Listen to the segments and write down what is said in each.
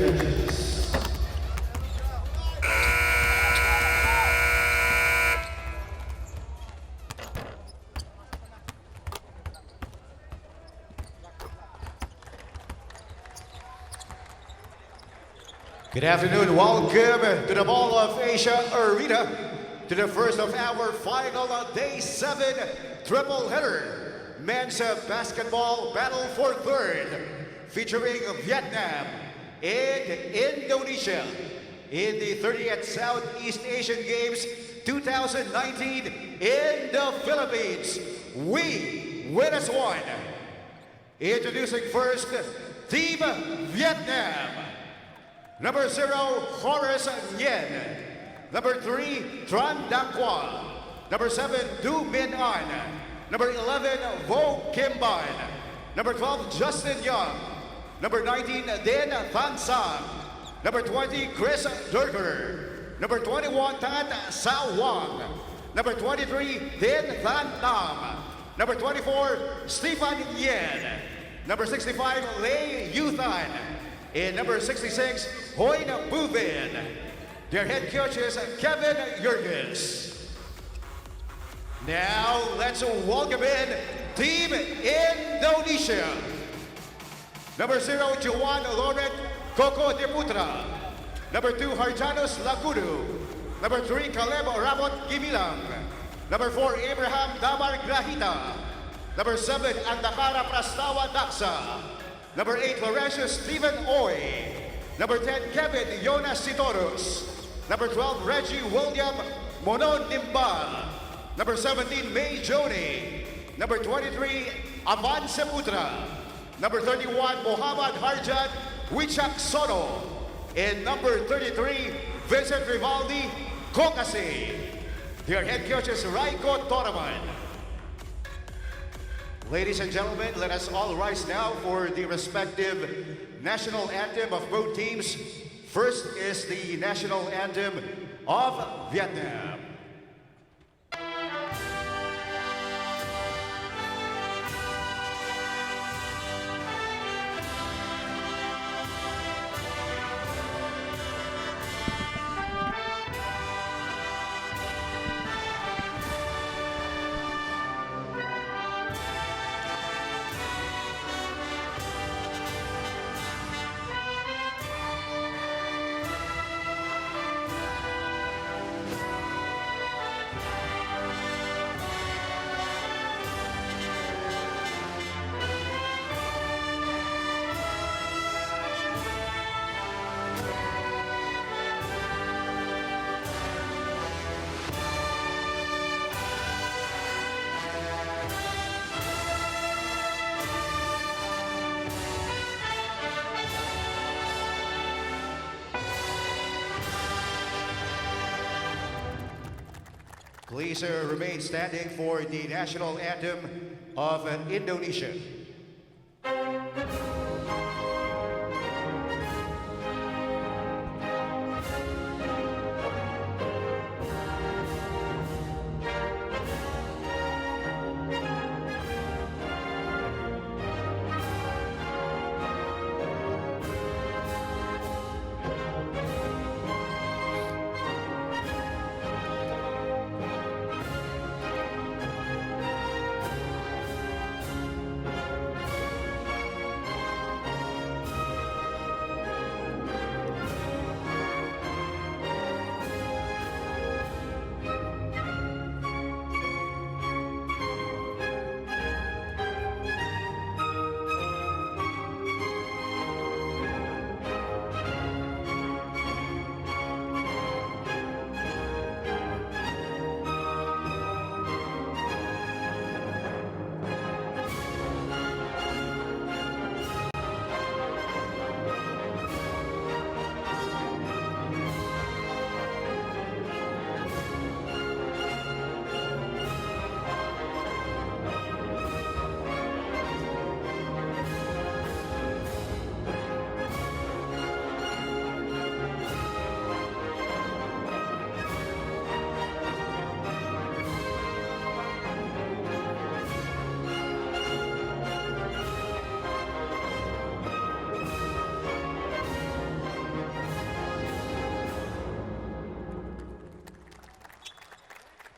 attentions. Good afternoon. Welcome to the Mall of Asia Arena to the first of our final Day 7 triple header men's basketball battle for third featuring Vietnam and Indonesia in the 30th Southeast Asian Games 2019 in the Philippines. We win as one. Introducing first, Team Vietnam. Number 0, Horace Nguyen. Number 3, Tran Dang Qua. Number 7, Du Min An. Number 11, Vo Kim Ban. Number 12, Justin Young. Number 19, Den Than Sang. Number 20, Chris Durker. Number 21, Tat Sao Wang. Number 23, Den Than Nam. Number 24, Stephen Yen. Number 65, Lei Yuthan. And number 66, Hoin Buvin. Their head coach is Kevin Jurgens. Now, let's welcome in Team Indonesia. Number 0, Juan Loret Coco de Putra. Number 2, Harjanus Lagudu. Number 3, Caleb Ramot Gimilang. Number 4, Abraham Damar Grahita. Number 7, Andakara Prastawa Daksa. Number 8, Laurentius Stephen Oy. Number 10, Kevin Jonas Sitoros. Number 12, Reggie William Monon Nimbal. Number 17, May Joni. Number 23, Avan Seputra. Number 31, Mohammad Harjan Wichak Sono. And number 33, Vincent Rivaldi Kokasi. Their head coach is Raiko Toraman. Ladies and gentlemen, let us all rise now for the respective national anthem of both teams. First is the national anthem of Vietnam. Please remain standing for the national anthem of Indonesia.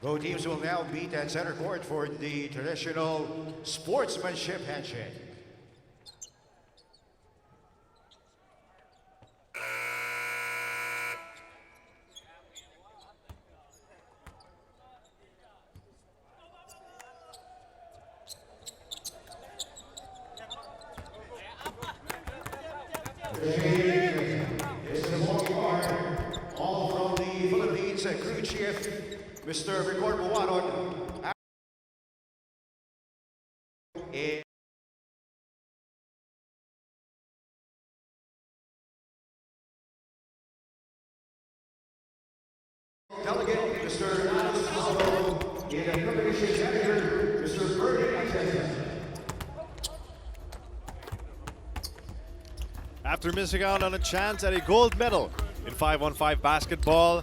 Both teams will now meet at center court for the traditional sportsmanship handshake. All from the Philippines, crew chief, Mr. Record Buwaron. Delegate, Mr. Alice Pablo, and Communications Manager, Mr. Bernie. After missing out on a chance at a gold medal in 5-on-5 basketball,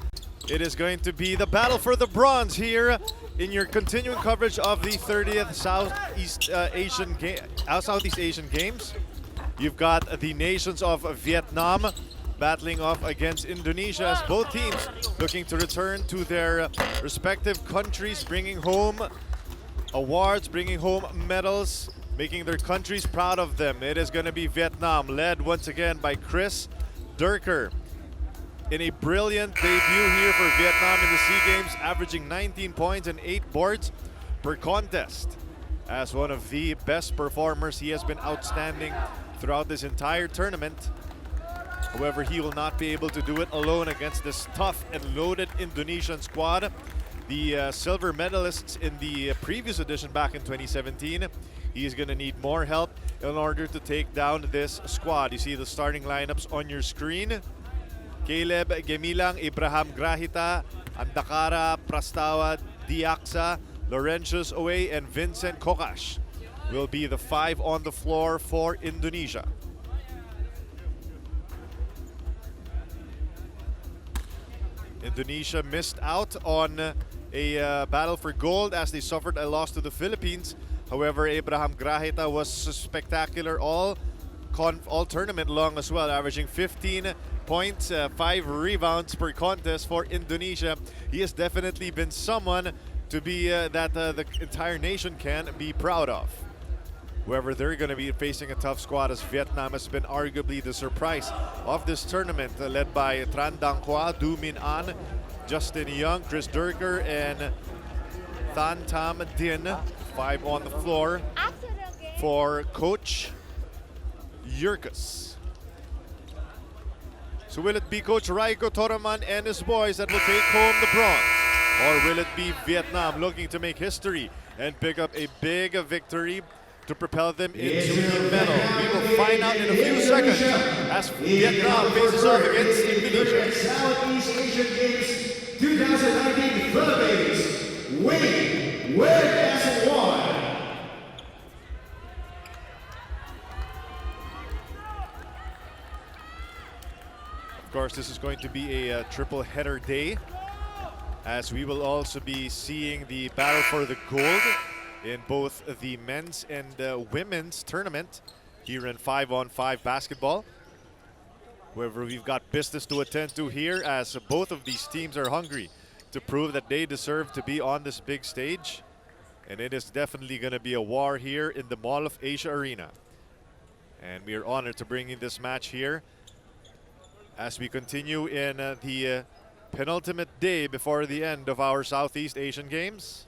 it is going to be the battle for the bronze here in your continuing coverage of the 30th Southeast Asian Games. You've got the nations of Vietnam battling off against Indonesia as both teams looking to return to their respective countries, bringing home awards, bringing home medals, making their countries proud of them. It is going to be Vietnam, led once again by Chris Durker. In a brilliant debut here for Vietnam in the SEA Games, averaging 19 points and 8 boards per contest. As one of the best performers, he has been outstanding throughout this entire tournament. However, he will not be able to do it alone against this tough and loaded Indonesian squad. The silver medalists in the previous edition back in 2017. He is going to need more help in order to take down this squad. You see the starting lineups on your screen. Caleb Gemilang, Abraham Grahita, Andakara, Prastawa, Diaksa, Laurentius Owe, and Vincent Kokash will be the 5 on the floor for Indonesia. Indonesia missed out on a battle for gold as they suffered a loss to the Philippines. However, Abraham Grahita was spectacular all tournament long as well, averaging 15 points, 5 rebounds per contest for Indonesia. He has definitely been someone to be that the entire nation can be proud of. However, they're going to be facing a tough squad as Vietnam has been arguably the surprise of this tournament, led by Tran Dang Hoa, Du Min An, Justin Young, Chris Durker, and Than Tam Din. 5 on the floor for Coach Yurkus. So will it be Coach Raiko Toraman and his boys that will take home the bronze? Or will it be Vietnam looking to make history and pick up a big victory to propel them into the medal? We will find out in a few seconds as Vietnam faces off against Indonesia. Southeast Asian Games 2019 Philippines. Win as one. Of course, this is going to be a triple header day, as we will also be seeing the battle for the gold in both the men's and women's tournament here in 5-on-5 basketball. However, we've got business to attend to here as both of these teams are hungry to prove that they deserve to be on this big stage. And it is definitely going to be a war here in the Mall of Asia Arena. And we are honored to bring in this match here as we continue in the penultimate day before the end of our Southeast Asian Games.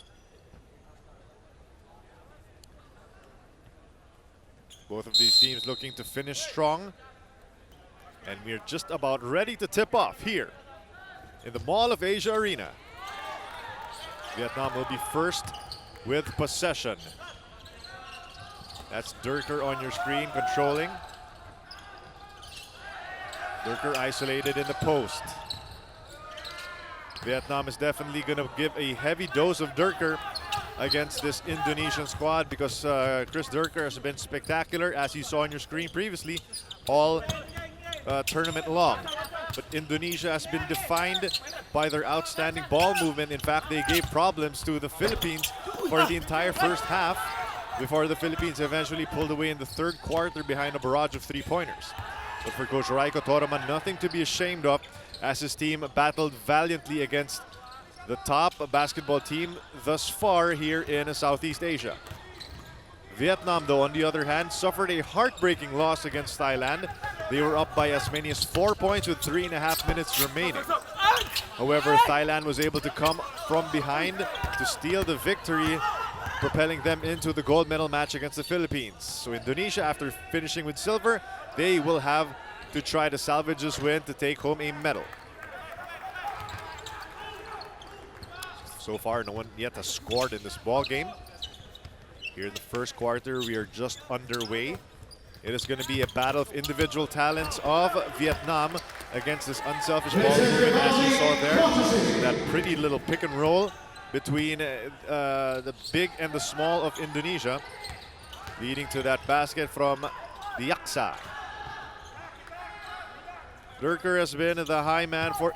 Both of these teams looking to finish strong. And we're just about ready to tip off here in the Mall of Asia Arena. Vietnam will be first with possession. That's Durker on your screen controlling. Durker isolated in the post. Vietnam is definitely going to give a heavy dose of Durker against this Indonesian squad because Chris Durker has been spectacular, as you saw on your screen previously, all tournament long. But Indonesia has been defined by their outstanding ball movement. In fact, they gave problems to the Philippines for the entire first half before the Philippines eventually pulled away in the third quarter behind a barrage of three-pointers. But for Coach Raiko Toraman, nothing to be ashamed of as his team battled valiantly against the top basketball team thus far here in Southeast Asia. Vietnam, though, on the other hand, suffered a heartbreaking loss against Thailand. They were up by as many as 4 points with 3.5 minutes remaining. However, Thailand was able to come from behind to steal the victory, propelling them into the gold medal match against the Philippines. So Indonesia, after finishing with silver, they will have to try to salvage this win to take home a medal. So far, no one yet has scored in this ball game. Here in the first quarter, we are just underway. It is going to be a battle of individual talents of Vietnam against this unselfish ball movement, as you saw there. That pretty little pick and roll between the big and the small of Indonesia, leading to that basket from the Yaksa. Durker has been the high man for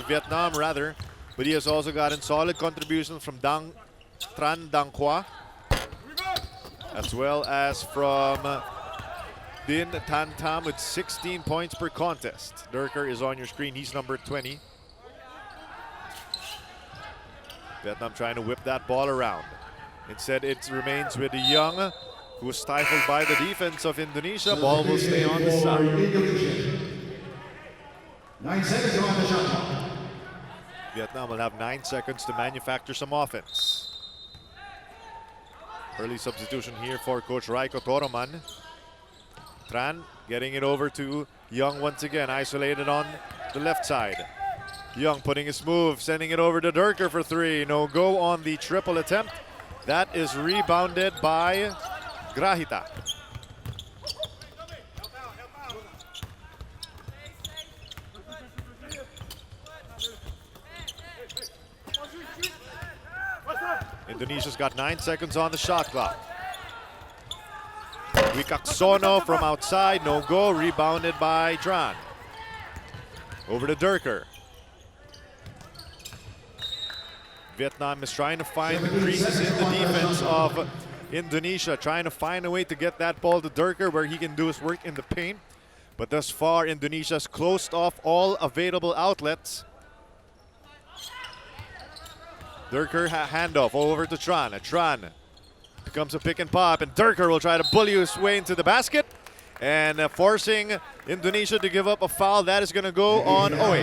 Vietnam rather, but he has also gotten solid contributions from Tran Dang Qua, as well as from Din Tan Tam with 16 points per contest. Durker is on your screen, he's number 20. Vietnam trying to whip that ball around. Instead, it remains with Young, who was stifled by the defense of Indonesia. Ball will stay on the side. 9 seconds on the shot clock. Vietnam will have 9 seconds to manufacture some offense. Early substitution here for Coach Raiko Toroman. Tran getting it over to Young once again, isolated on the left side. Young putting his move, sending it over to Durker for 3. No go on the triple attempt. That is rebounded by Grahita. Indonesia's got 9 seconds on the shot clock. Wicaksono from outside, no go, rebounded by Tran. Over to Durker. Vietnam is trying to find the creases in the defense of Indonesia, trying to find a way to get that ball to Durker where he can do his work in the paint. But thus far, Indonesia's closed off all available outlets. Durker handoff over to Tran. Tran becomes a pick and pop, and Durker will try to bully his way into the basket and forcing Indonesia to give up a foul. That is going to go on Oe.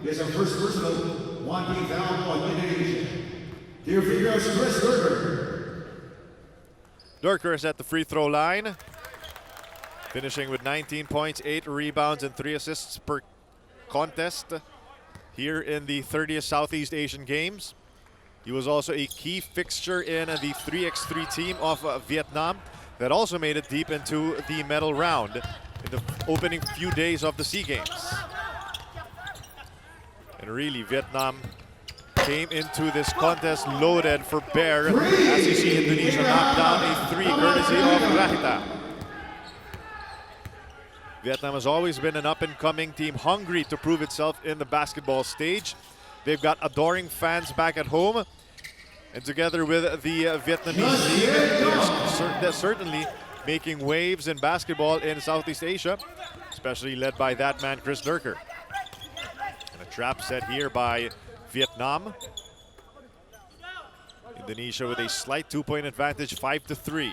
There's a first personal 1-point foul on Indonesia. Here figures Chris Durker. Durker is at the free throw line, finishing with 19 points, 8 rebounds, and 3 assists per contest here in the 30th Southeast Asian Games. He was also a key fixture in the 3x3 team of Vietnam that also made it deep into the medal round in the opening few days of the SEA Games. And really, Vietnam came into this contest loaded for bear, as you see Indonesia knock down a 3 courtesy of Grahita. Vietnam has always been an up-and-coming team, hungry to prove itself in the basketball stage. They've got adoring fans back at home. And together with the Vietnamese league, they're certainly making waves in basketball in Southeast Asia, especially led by that man, Chris Durker. And a trap set here by Vietnam. Indonesia with a slight 2-point advantage, 5-3.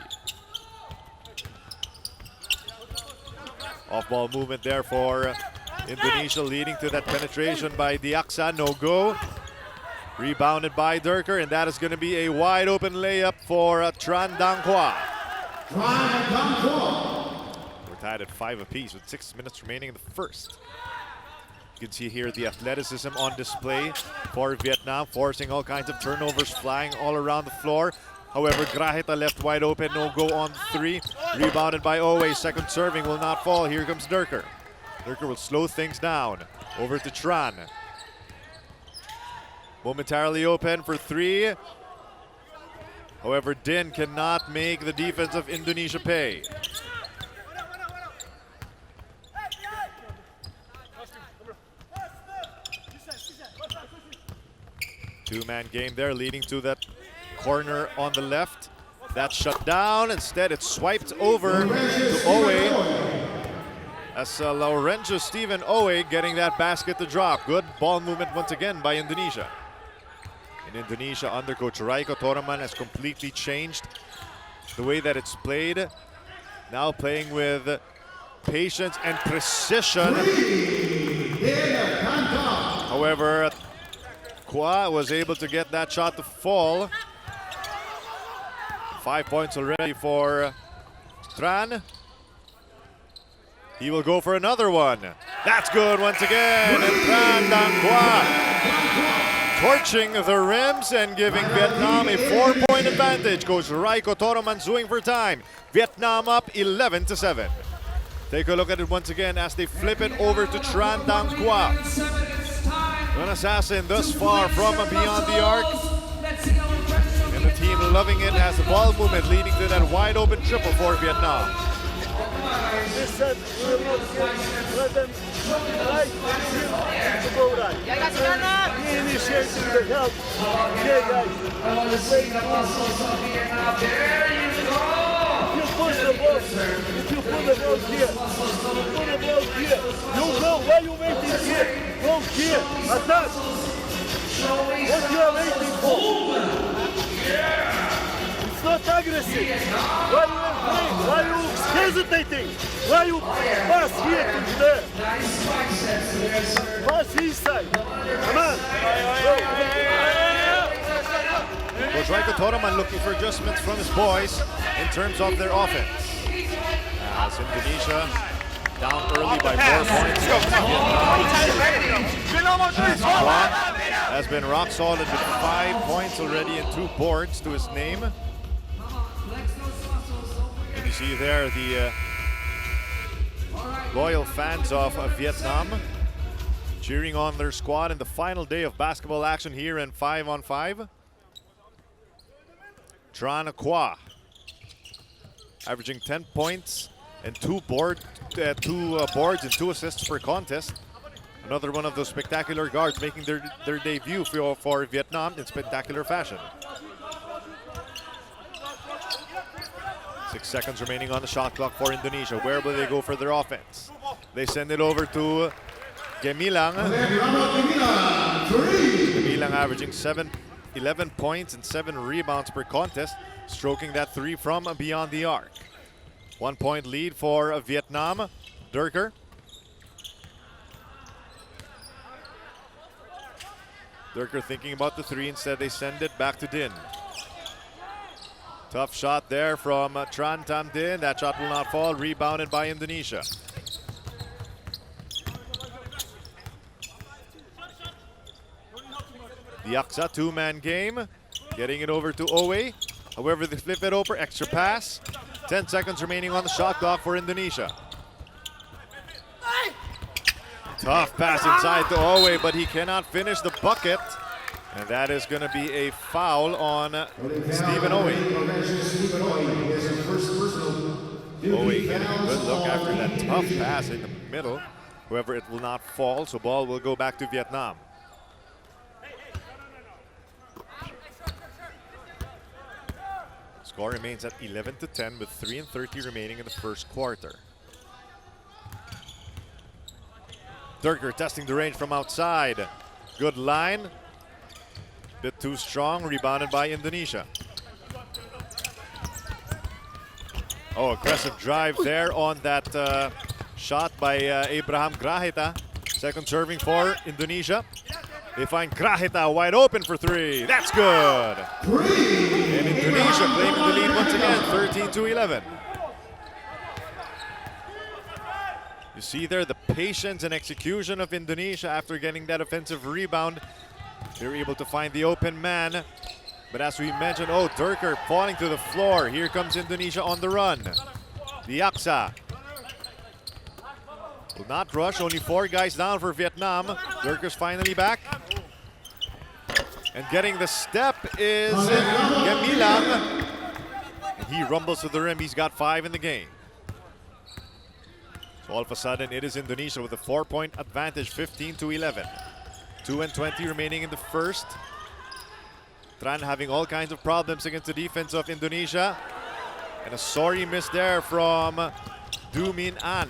Off-ball movement there for Indonesia, leading to that penetration by Diaksa, no go. Rebounded by Durker, and that is going to be a wide open layup for Tran Dang Qua. We're tied at 5 apiece with 6 minutes remaining in the first. You can see here the athleticism on display for Vietnam, forcing all kinds of turnovers, flying all around the floor. However, Grahita left wide open, no go on 3. Rebounded by Owe, second serving will not fall. Here comes Durker. Durker will slow things down. Over to Tran. Momentarily open for 3. However, Din cannot make the defense of Indonesia pay. Two-man game there, leading to that corner on the left. That's shut down. Instead, it's swiped over to Owe As Laurencio Steven Owe getting that basket to drop. Good ball movement once again by Indonesia. In Indonesia, under coach Raiko Toraman has completely changed the way that it's played. Now playing with patience and precision. However, Kwa was able to get that shot to fall. 5 points already for Tran. He will go for another one. That's good once again. And Tran Dang Kwa torching the rims and giving Vietnam a 4-point advantage. Coach Raiko Toroman suing for time. Vietnam up 11-7. Take a look at it once again as they flip it over to Tran Dang Kwa. An assassin thus far from beyond the arc. And the team loving it as the ball movement leading to that wide open triple for Vietnam. They said we will not let them right to go right. We initiating the help. Okay, guys. If you push the ball, if you put the ball here, put the ball here. You go. Why you waiting here? Go here. Attack. What you are waiting for? It's not aggressive. Why you afraid? Why you hesitating? Why you pass here to there? Pass inside. Come on. Coach Raiko Toroman looking for adjustments from his boys in terms of their offense. As Indonesia down early by 4 points. Squad has been rock solid with 5 points already and 2 boards to his name. And you see there the loyal fans of Vietnam cheering on their squad in the final day of basketball action here in 5-on-5. Tran Kwa averaging 10 points and 2 boards and 2 assists per contest. Another one of those spectacular guards making their debut for Vietnam in spectacular fashion. 6 seconds remaining on the shot clock for Indonesia. Where will they go for their offense? They send it over to Gemilang. Gemilang averaging 11 points and 7 rebounds per contest, stroking that 3 from beyond the arc. 1 point lead for Vietnam. Durker. Durker thinking about the 3, instead they send it back to Din. Tough shot there from Tran Tam Din. That shot will not fall, rebounded by Indonesia. The Aksa 2-man game, getting it over to Owe. However, they flip it over, extra pass. 10 seconds remaining on the shot clock for Indonesia. Tough pass inside to Owe, but he cannot finish the bucket. And that is going to be a foul on Steven Owe. Owe getting a good look after that tough pass in the middle. However, it will not fall, so ball will go back to Vietnam. Score remains at 11-10 with 3:30 remaining in the first quarter. Durker testing the range from outside. Good line. Bit too strong, rebounded by Indonesia. Oh, aggressive drive there on that shot by Abraham Grahita. Second serving for Indonesia. They find Grahita wide open for 3. That's good. And Indonesia claiming the lead once again, 13-11. You see there the patience and execution of Indonesia after getting that offensive rebound. They're able to find the open man. But as we mentioned, oh, Durker falling to the floor. Here comes Indonesia on the run. The Aksa will not rush, only 4 guys down for Vietnam. Durker's finally back. And getting the step is Gemilang. He rumbles to the rim, he's got 5 in the game. So all of a sudden, it is Indonesia with a 4-point advantage, 15-11. 2:20 remaining in the first. Tran having all kinds of problems against the defense of Indonesia. And a sorry miss there from Du Min An.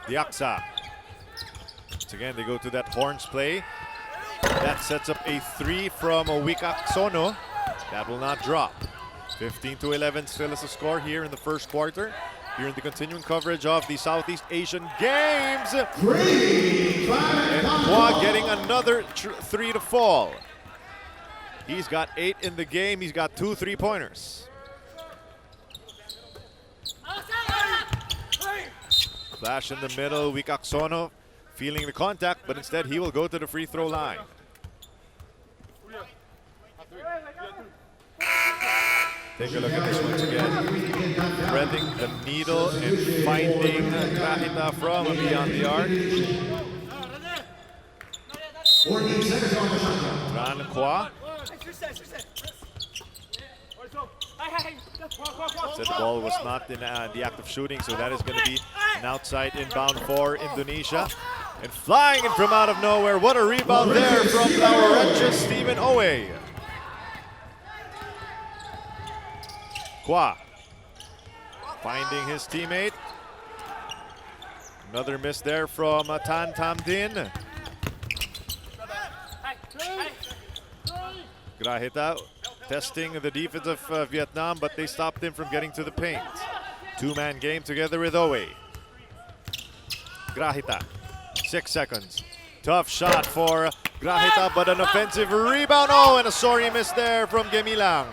Diaksa. Once again, they go to that horns play. That sets up a 3 from Wikak Sono. That will not drop. 15-11 still is the score here in the first quarter. Here in the continuing coverage of the Southeast Asian Games. And Kwa getting another 3 to fall. He's got 8 in the game. He's got 2 3-pointers. Flash in the middle. Wikak Sono feeling the contact, but instead he will go to the free throw line. Take a look at this once again. Threading the needle and finding Grahita from beyond the arc. Tran Kwa. Said the ball was not in the act of shooting, so that is going to be an outside inbound for Indonesia. And flying in from out of nowhere, what a rebound there from Laurentia Stephen Owe. Kwa finding his teammate. Another miss there from Tan Tam Din. Grahita testing the defense of Vietnam, but they stopped him from getting to the paint. Two-man game together with Owe. Grahita, 6 seconds. Tough shot for Grahita, but an offensive rebound. Oh, and a sorry miss there from Gemilang.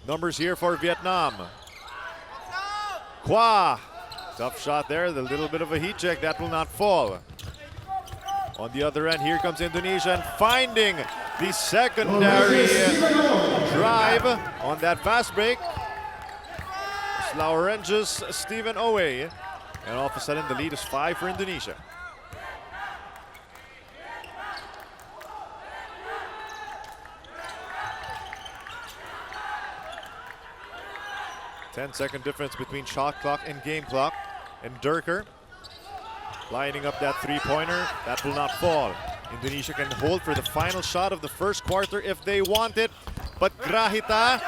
Numbers here for Vietnam. Kwa, tough shot there, the little bit of a heat check, that will not fall. On the other end, here comes Indonesia and finding the secondary drive on that fast break. Laurentius Stephen Owe. And all of a sudden, the lead is 5 for Indonesia. Ten-second difference between shot clock and game clock. And Durker lining up that three-pointer. That will not fall. Indonesia can hold for the final shot of the first quarter if they want it. But Grahita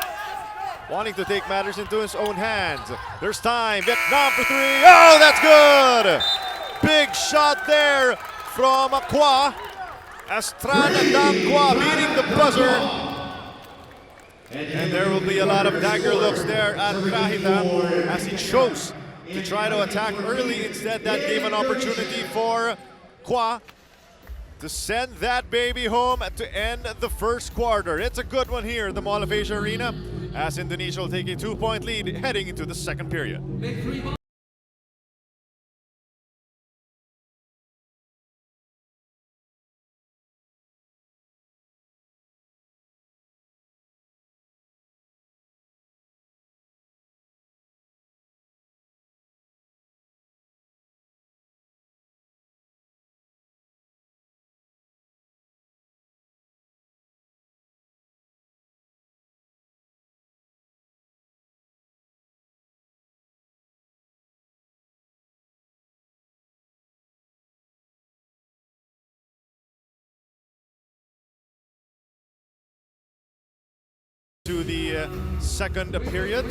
wanting to take matters into his own hands. There's time. Vietnam for 3. Oh, that's good! Big shot there from Kwa. As Tran Dang Kwa beating the buzzer. And there will be a lot of dagger looks there at Grahita as he chose to try to attack early. Instead, that gave an opportunity for Kwa to send that baby home to end the first quarter. It's a good one here at the Mall of Asia Arena as Indonesia will take a 2-point lead heading into the second period. To the second period,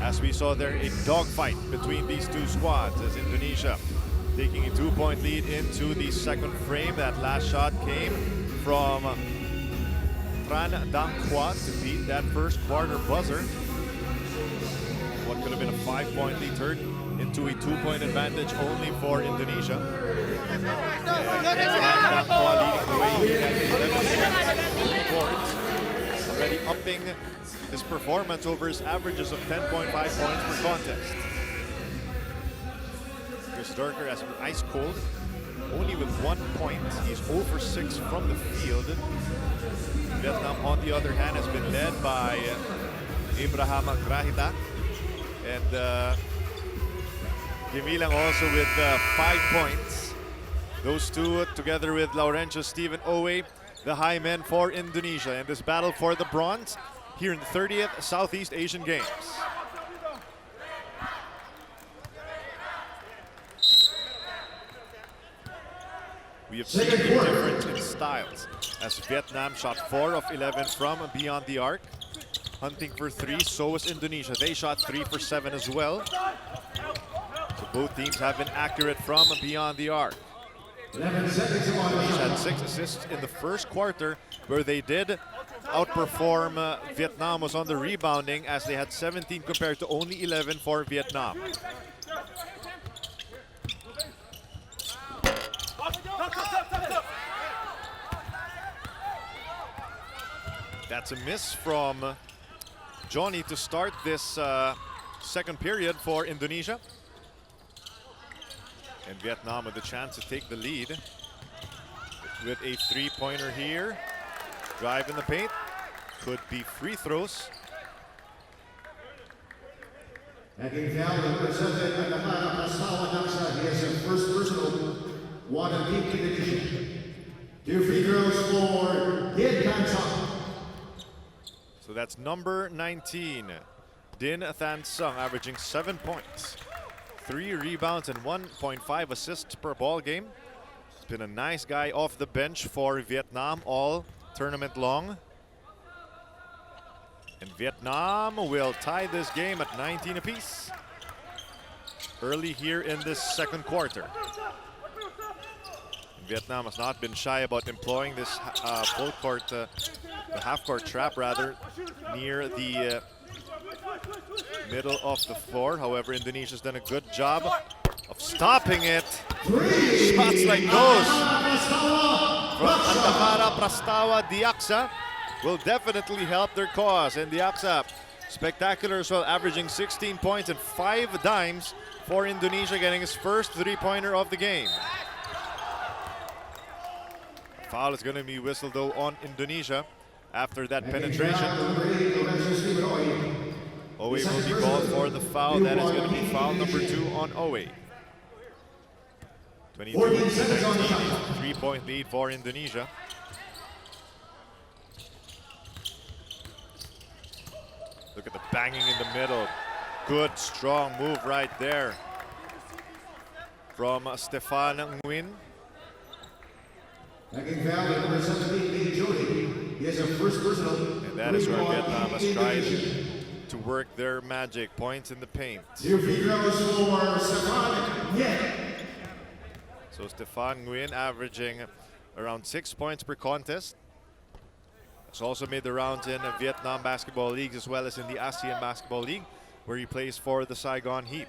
as we saw there a dogfight between these two squads as Indonesia taking a 2-point lead into the second frame. That last shot came from Tran Dang Kwa to beat that first quarter buzzer. What could have been a 5-point lead turned into a 2-point advantage only for Indonesia. And Tran Dang Kwa leading the way here at 11 points. Already upping his performance over his averages of 10.5 points per contest. Chris Durker has been ice cold, only with 1 point. He's 0 for 6 from the field. Vietnam, on the other hand, has been led by Abraham Grahita. And Gemilang also with 5 points. Those two together with Laurentia Stephen Owe, the high men for Indonesia in this battle for the bronze here in the 30th Southeast Asian Games. We have seen a difference in styles as Vietnam shot 4 of 11 from beyond the arc, hunting for 3. So was Indonesia. They shot 3 for 7 as well. Both teams have been accurate from beyond the arc. 11 seconds on Indonesia had 6 assists in the first quarter, where they did outperform Vietnam was on the rebounding, as they had 17 compared to only 11 for Vietnam. That's a miss from Johnny to start this second period for Indonesia. And Vietnam with the chance to take the lead with a three-pointer here. Drive in the paint. Could be free throws. Taking foul, represented by the Prastawa Daksa. He has a first personal. One of the Indonesia. 2 free throws for Din Than Sung. So that's number 19, Din Than Sung, averaging 7 points, 3 rebounds, and 1.5 assists per ball game. He's been a nice guy off the bench for Vietnam all tournament long. And Vietnam will tie this game at 19 apiece early here in this second quarter. Vietnam has not been shy about employing this full court, the half-court trap rather, near the middle of the floor. However, Indonesia's done a good job of stopping it. Shots like those from Andahara Prastawa Diaksa will definitely help their cause. And Diaksa, spectacular as well, averaging 16 points and 5 dimes for Indonesia, getting his first three-pointer of the game. Foul is going to be whistled though on Indonesia after that penetration. Owe will be called for the foul. That is going to be foul number 2 on Owe. 22-19, 3-point lead for Indonesia. Look at the banging in the middle. Good, strong move right there from Stefan Nguyen. Taking foul, number 17, Lee Jody. He has a first personal. And that is where Vietnam has tried to work their magic. Points in the paint. 2 free throws for Stefan Nguyen. So Stefan Nguyen averaging around 6 points per contest. He's also made the rounds in Vietnam Basketball League as well as in the ASEAN Basketball League, where he plays for the Saigon Heat.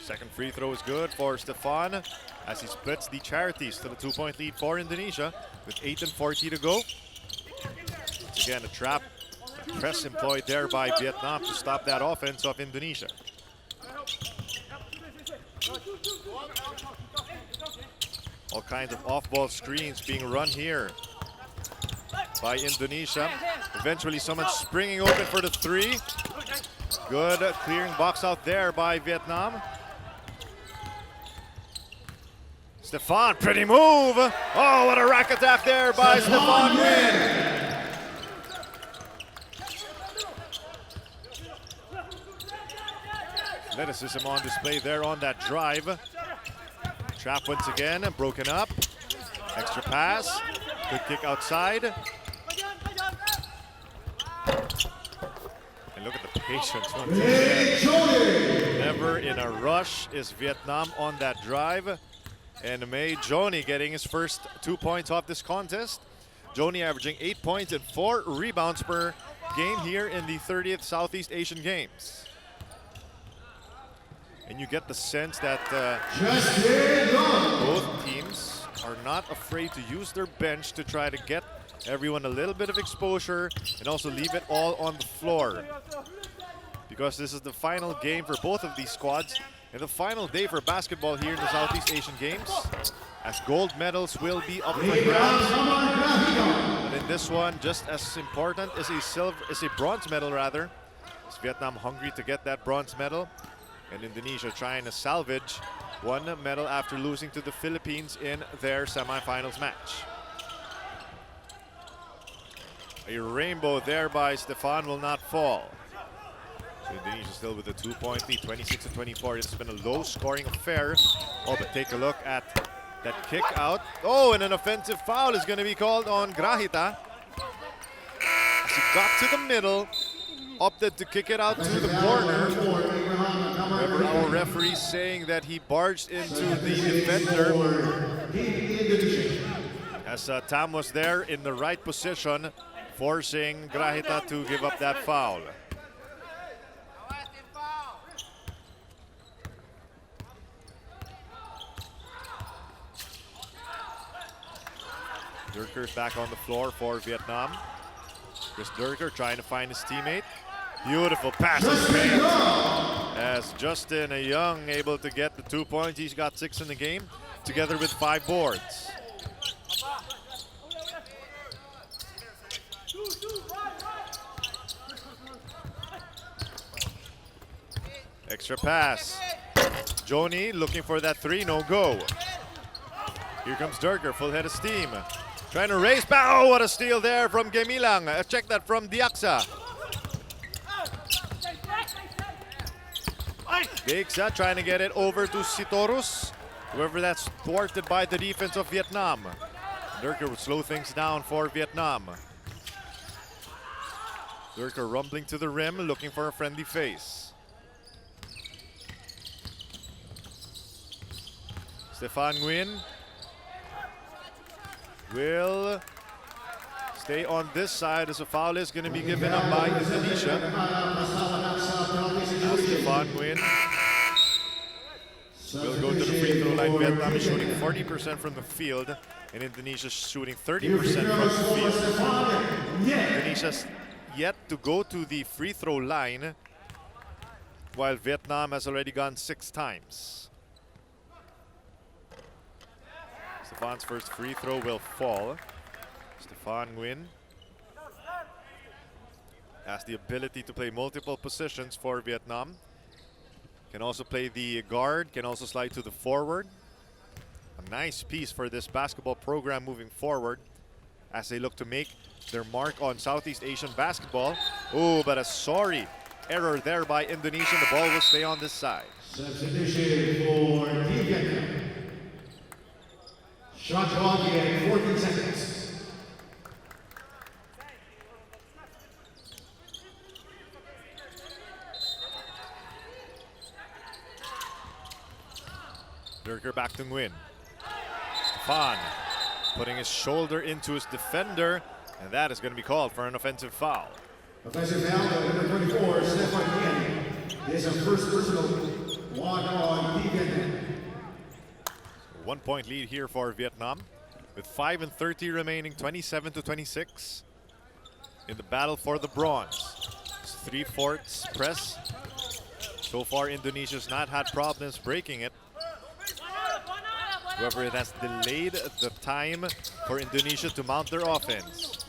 Second free throw is good for Stefan as he splits the charities to the 2-point lead for Indonesia with 8:40 to go. Once again, a trap, a press employed there by Vietnam to stop that offense of Indonesia. All kinds of off-ball screens being run here by Indonesia. Eventually someone springing open for the 3. Good clearing box out there by Vietnam. Stefan, pretty move. Oh, what a rack attack there by Stefan Nguyen. Athleticism on display there on that drive. Trap once again, broken up. Extra pass, good kick outside. And look at the patience once again. Never in a rush is Vietnam on that drive. And May Joni getting his first 2 points off this contest. Joni averaging 8 points and 4 rebounds per game here in the 30th Southeast Asian Games. And you get the sense that both teams are not afraid to use their bench to try to get everyone a little bit of exposure and also leave it all on the floor. Because this is the final game for both of these squads and the final day for basketball here in the Southeast Asian Games, as gold medals will be up for grabs. But in this one, just as important is a bronze medal rather. Is Vietnam hungry to get that bronze medal? And Indonesia trying to salvage 1 medal after losing to the Philippines in their semifinals match. A rainbow there by Stefan will not fall. So Indonesia still with a 2-point lead, 26-24. This has been a low-scoring affair. Oh, but take a look at that kick out. Oh, and an offensive foul is going to be called on Grahita. As he got to the middle, opted to kick it out to the corner. However, our referee saying that he barged into the defender. As Tam was there in the right position, forcing Grahita to give up that foul. Durker's back on the floor for Vietnam. Chris Durker trying to find his teammate. Beautiful pass as Justin Young able to get the 2 points. He's got 6 in the game, together with 5 boards. Extra pass. Joni looking for that 3, no go. Here comes Durker, full head of steam. Trying to race back. Oh, what a steal there from Gemilang. Check that from Diaksa. Diaksa trying to get it over to Sitorus. However, that's thwarted by the defense of Vietnam. Durker would slow things down for Vietnam. Durker rumbling to the rim, looking for a friendly face. Stefan Nguyen will stay on this side as a foul is going to be given up by Indonesia. Stefan Nguyen will go to the free throw line. Vietnam is shooting 40% from the field, and Indonesia is shooting 30% from the field. Indonesia's yet to go to the free throw line, while Vietnam has already gone 6 times. Stefan's first free throw will fall. Stefan Nguyen has the ability to play multiple positions for Vietnam. Can also play the guard, can also slide to the forward. A nice piece for this basketball program moving forward as they look to make their mark on Southeast Asian basketball. Oh, but a sorry error there by Indonesia. The ball will stay on this side. Substitution for Team Vietnam. Shot clock in 14 seconds. Durker back to Nguyen. Stefan putting his shoulder into his defender, and that is going to be called for an offensive foul. Offensive foul, number 24, Stefan Nguyen. Is a first personal walk on Team Vietnam. 1 point lead here for Vietnam with 5:30 remaining, 27-26 in the battle for the bronze. It's 3/4 press. So far, Indonesia's not had problems breaking it. However, it has delayed the time for Indonesia to mount their offense.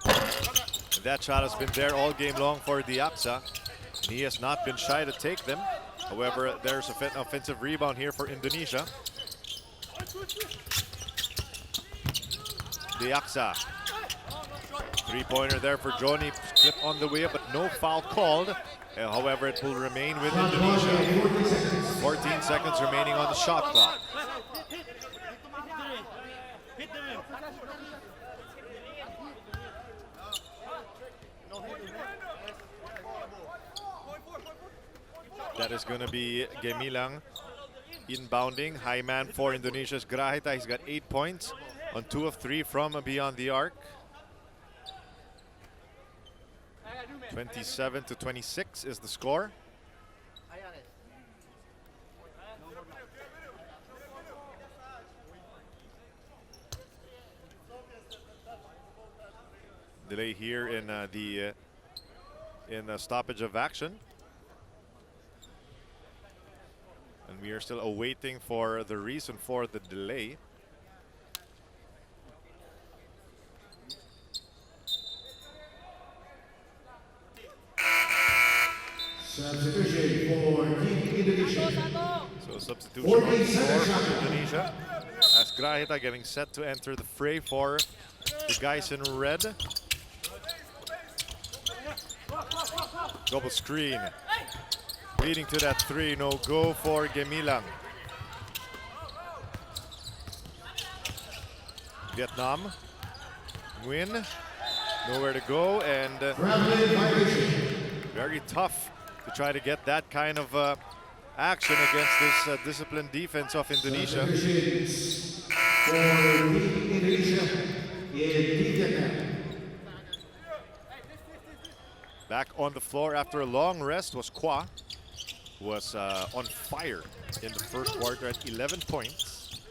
And that shot has been there all game long for Diaksa. He has not been shy to take them. However, there's an offensive rebound here for Indonesia. Diaksa. 3-pointer there for Joni. Slip on the way up, but no foul called. However, it will remain with Indonesia. 14 seconds remaining on the shot clock. That is going to be Gemilang inbounding. High man for Indonesia's Grahita. He's got 8 points on 2 of 3 from beyond the arc. 27-26 is the score. Delay here in the stoppage of action. And we are still awaiting for the reason for the delay. Substitution for Team Indonesia. So substitution on the floor for Indonesia. As Grahita getting set to enter the fray for the guys in red. Double screen. Leading to that 3, no go for Gemilang. Vietnam. Nguyen nowhere to go, and very tough to try to get that kind of action against this disciplined defense of Indonesia. Back on the floor after a long rest was Kwa, who was on fire in the first quarter at 11 points.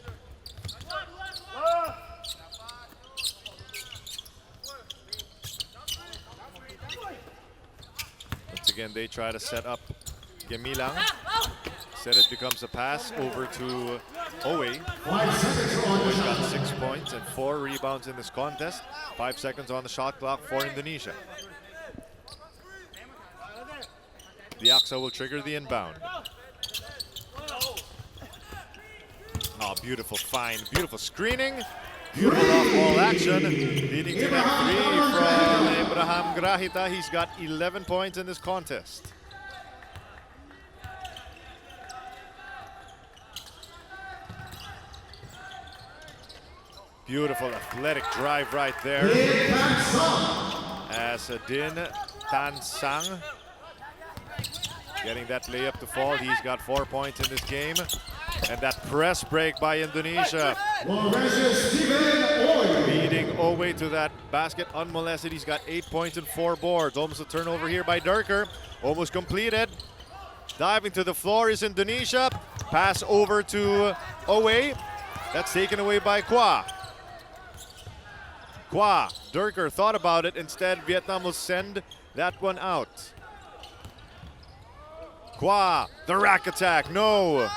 Once again, they try to set up Gemilang. Instead, it becomes a pass over to Owe. Owe's got 6 points and 4 rebounds in this contest. 5 seconds on the shot clock for Indonesia. The Aksa will trigger the inbound. Oh, beautiful find, beautiful screening. Beautiful off-ball action, leading to that 3 from Abraham Grahita. He's got 11 points in this contest. Beautiful athletic drive right there. As Din Tan Sang getting that layup to fall. He's got 4 points in this game. And that press break by Indonesia. Leading Owe to that basket unmolested. He's got 8 points and 4 boards. Almost a turnover here by Durker. Almost completed. Diving to the floor is Indonesia. Pass over to Owe. That's taken away by Kwa. Kwa, Durker thought about it. Instead, Vietnam will send that one out. Kwa, the rack attack, no.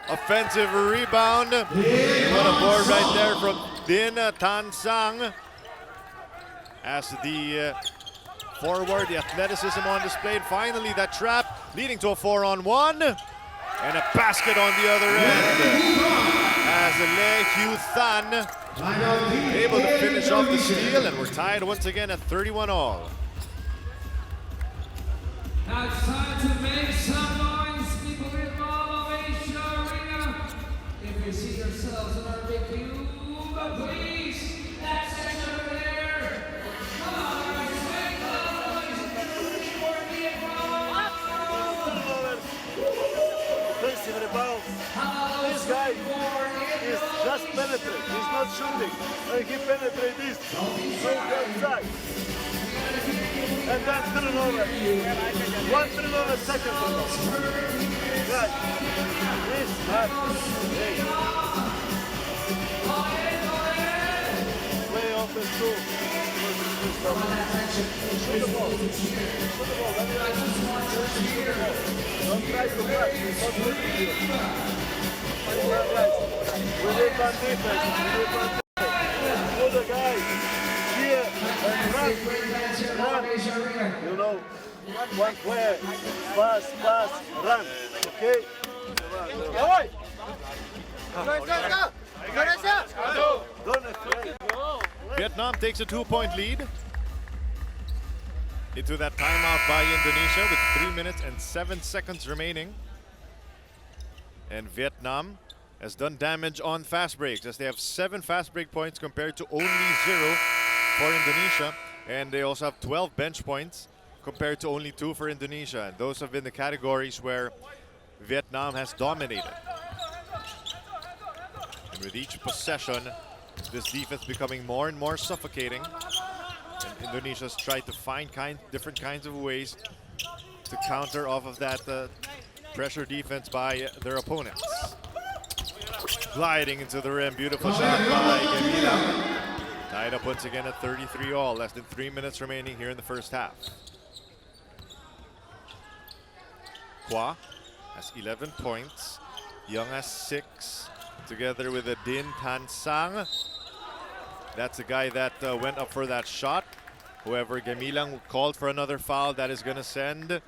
Offensive rebound. What a board right there from Din Tan Sang. As the forward, the athleticism on display. And finally, that trap leading to a 4-on-1. And a basket on the other end. As Le Hugh Than able to finish off the steal. And we're tied once again at 31-all. Now it's time to make some noise, people in all of Asia Arena. If you see yourselves in our big view, but please, that section over there. Come on, guys, make noise. For the Defensive rebound. This guy is just penetrate. He's not shooting. When he penetrates this, so outside. And then turnover. 1 turnover, second turnover. Guys, this man, hey. Play offense too. Shoot the ball. Shoot the ball. Don't try to grab. It's not good for you. We need one defense. We need one defense. Put the guy here and run. You know, one player. Pass, run. Okay? Don't afraid. Vietnam takes a 2-point lead. Into that timeout by Indonesia with 3 minutes and 7 seconds remaining. And Vietnam has done damage on fast breaks as they have 7 fast break points compared to only 0 for Indonesia. And they also have 12 bench points compared to only 2 for Indonesia. And those have been the categories where Vietnam has dominated. And with each possession, this defense becoming more and more suffocating. And Indonesia's tried to find different kinds of ways to counter off of that pressure defense by their opponents. Gliding into the rim, beautiful shot by Gemilang. Tied up once again at 33-all, less than 3 minutes remaining here in the first half. Kwa has 11 points, Young has 6, together with a Din Tan Sang. That's the guy that went up for that shot. However, Gemilang called for another foul that is going to send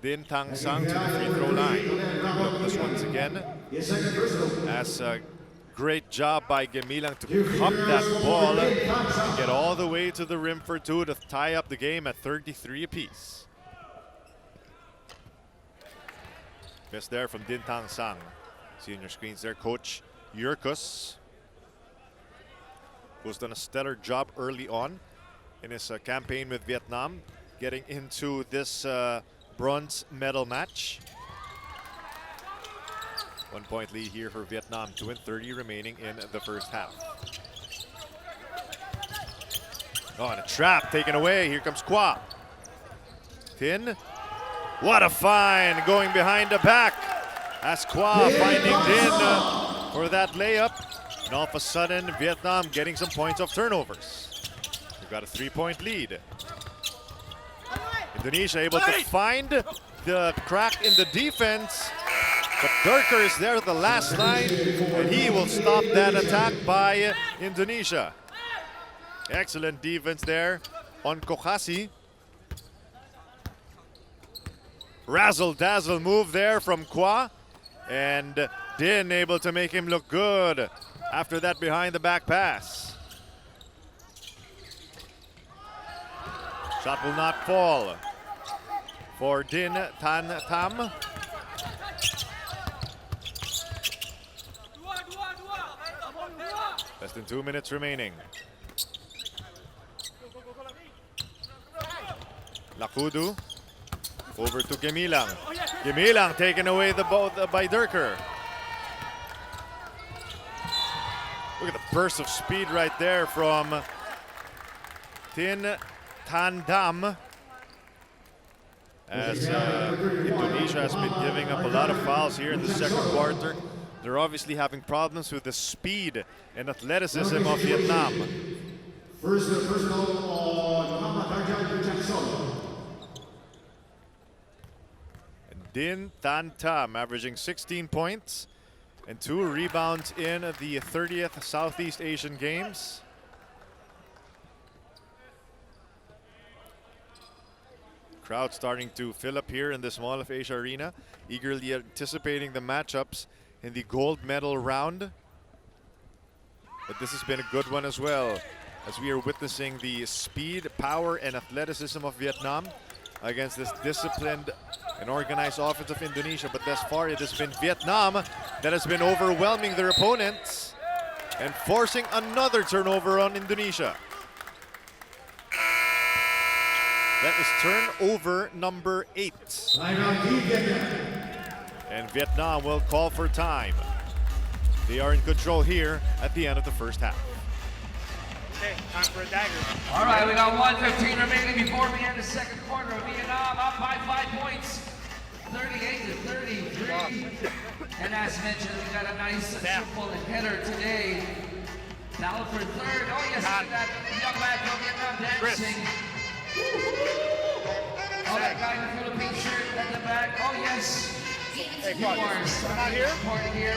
Din Tan Sang to the free throw line. Look at this once again. As a great job by Gemilang to cup that ball and get all the way to the rim for 2 to tie up the game at 33 apiece. Best there from Din Tan Sang. See on your screens there, Coach Yurkus, who's done a stellar job early on in his campaign with Vietnam, getting into this bronze medal match. 1 point lead here for Vietnam, 2:30 remaining in the first half. Oh, and a trap taken away. Here comes Kwa. Tin. What a find going behind the back. As Kwa finding Din for that layup. And all of a sudden, Vietnam getting some points off turnovers. We've got a 3-point lead. Indonesia able to find the crack in the defense. But Durker is there at the last line, and he will stop that attack by Indonesia. Excellent defense there on Kokasi. Razzle-dazzle move there from Kwa. And Din able to make him look good after that behind-the-back pass. Shot will not fall for Din Tan Tam. Less than 2 minutes remaining. Lakudu over to Gemilang. Gemilang taken away the ball by Durker. Look at the burst of speed right there from Tin Tan Dam. As Indonesia has been giving up a lot of fouls here in the second quarter. They're obviously having problems with the speed and athleticism of Vietnam. First personal on Muhammad Jackson. Din Tan Tam averaging 16 points and 2 rebounds in the 30th Southeast Asian Games. Crowd starting to fill up here in this Mall of Asia arena, eagerly anticipating the matchups in the gold medal round. But this has been a good one as well, as we are witnessing the speed, power, and athleticism of Vietnam against this disciplined and organized offense of Indonesia. But thus far, it has been Vietnam that has been overwhelming their opponents and forcing another turnover on Indonesia. That is turnover number 8. And Vietnam will call for time. They are in control here at the end of the first half. Okay, time for a dagger. All right, we got 1:15 remaining before we end the second quarter. Vietnam up by 5 points, 38-33. And as mentioned, we got a nice triple header today. Now for third. Oh yes, look at that young man from Vietnam dancing. Oh, that guy in the Philippine shirt at the back. Oh yes. Hey, come out here.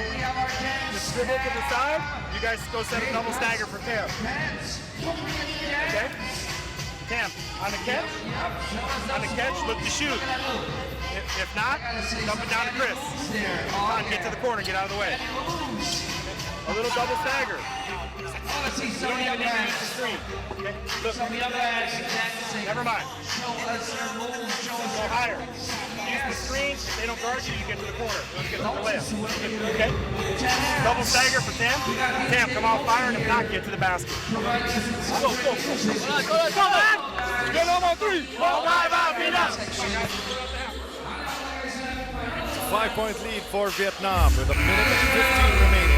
We have our dance. Just dribble to the side. You guys go set a double stagger for Tam. Okay? Tam, on the catch. On the catch, look to shoot. If not, dump it down to Chris. Come on, get to the corner, get out of the way. A little double stagger. Let's see some of the other guys. Okay? Look, Some of the other guys dancing. never mind. Show us their moves. Show us Go their higher. Use the screen. If they don't guard you, you get to the corner. Let's get to the layup. Okay? Double stagger for Tam. Tam, come out fire, and if not, get to the basket. Go, go, go. Go, man! Get him on 3. Go, bye, beat up. 5-point lead for Vietnam with a minute and 15 remaining.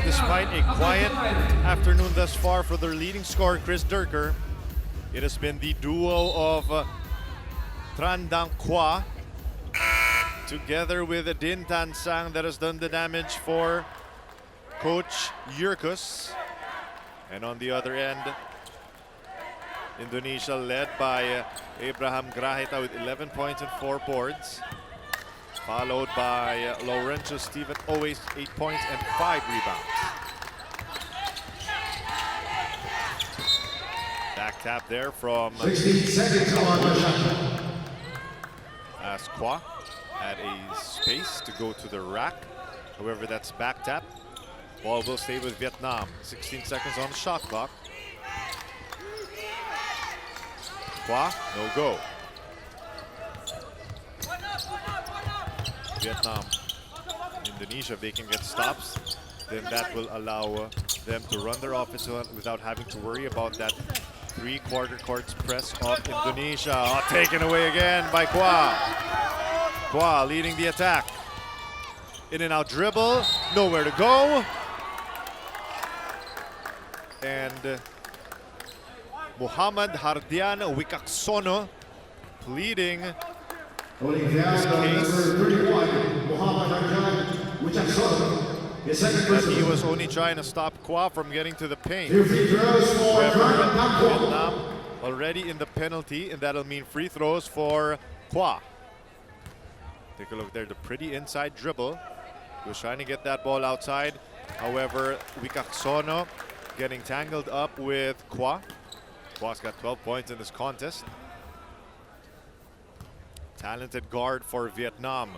Despite a quiet afternoon thus far for their leading scorer, Chris Durker, it has been the duo of Tran Dang Kwa together with Din Tan Sang that has done the damage for Coach Yurkus. And on the other end, Indonesia led by Abraham Grahita with 11 points and 4 boards. Followed by Laurencio Steven Always 8 points and 5 rebounds. Back tap there from 16 seconds on the shot. as Kwa had a space to go to the rack. However, that's back tap. Ball will stay with Vietnam. 16 seconds on the shot clock. Kwa, no go. Vietnam, Indonesia, they can get stops. then that will allow them to run their offense without having to worry about that three-quarter courts press of Indonesia. Oh, taken away again by Kwa. Kwa leading the attack. In and out dribble, nowhere to go. And Muhammad Hardian Wicaksono pleading this case that he was only trying to stop Kwa from getting to the paint. However, Vietnam already in the penalty, and that'll mean free throws for Kwa. Take a look there, the pretty inside dribble. He was trying to get that ball outside. However, Wicaksono getting tangled up with Kwa. Kwa's got 12 points in this contest. Talented guard for Vietnam.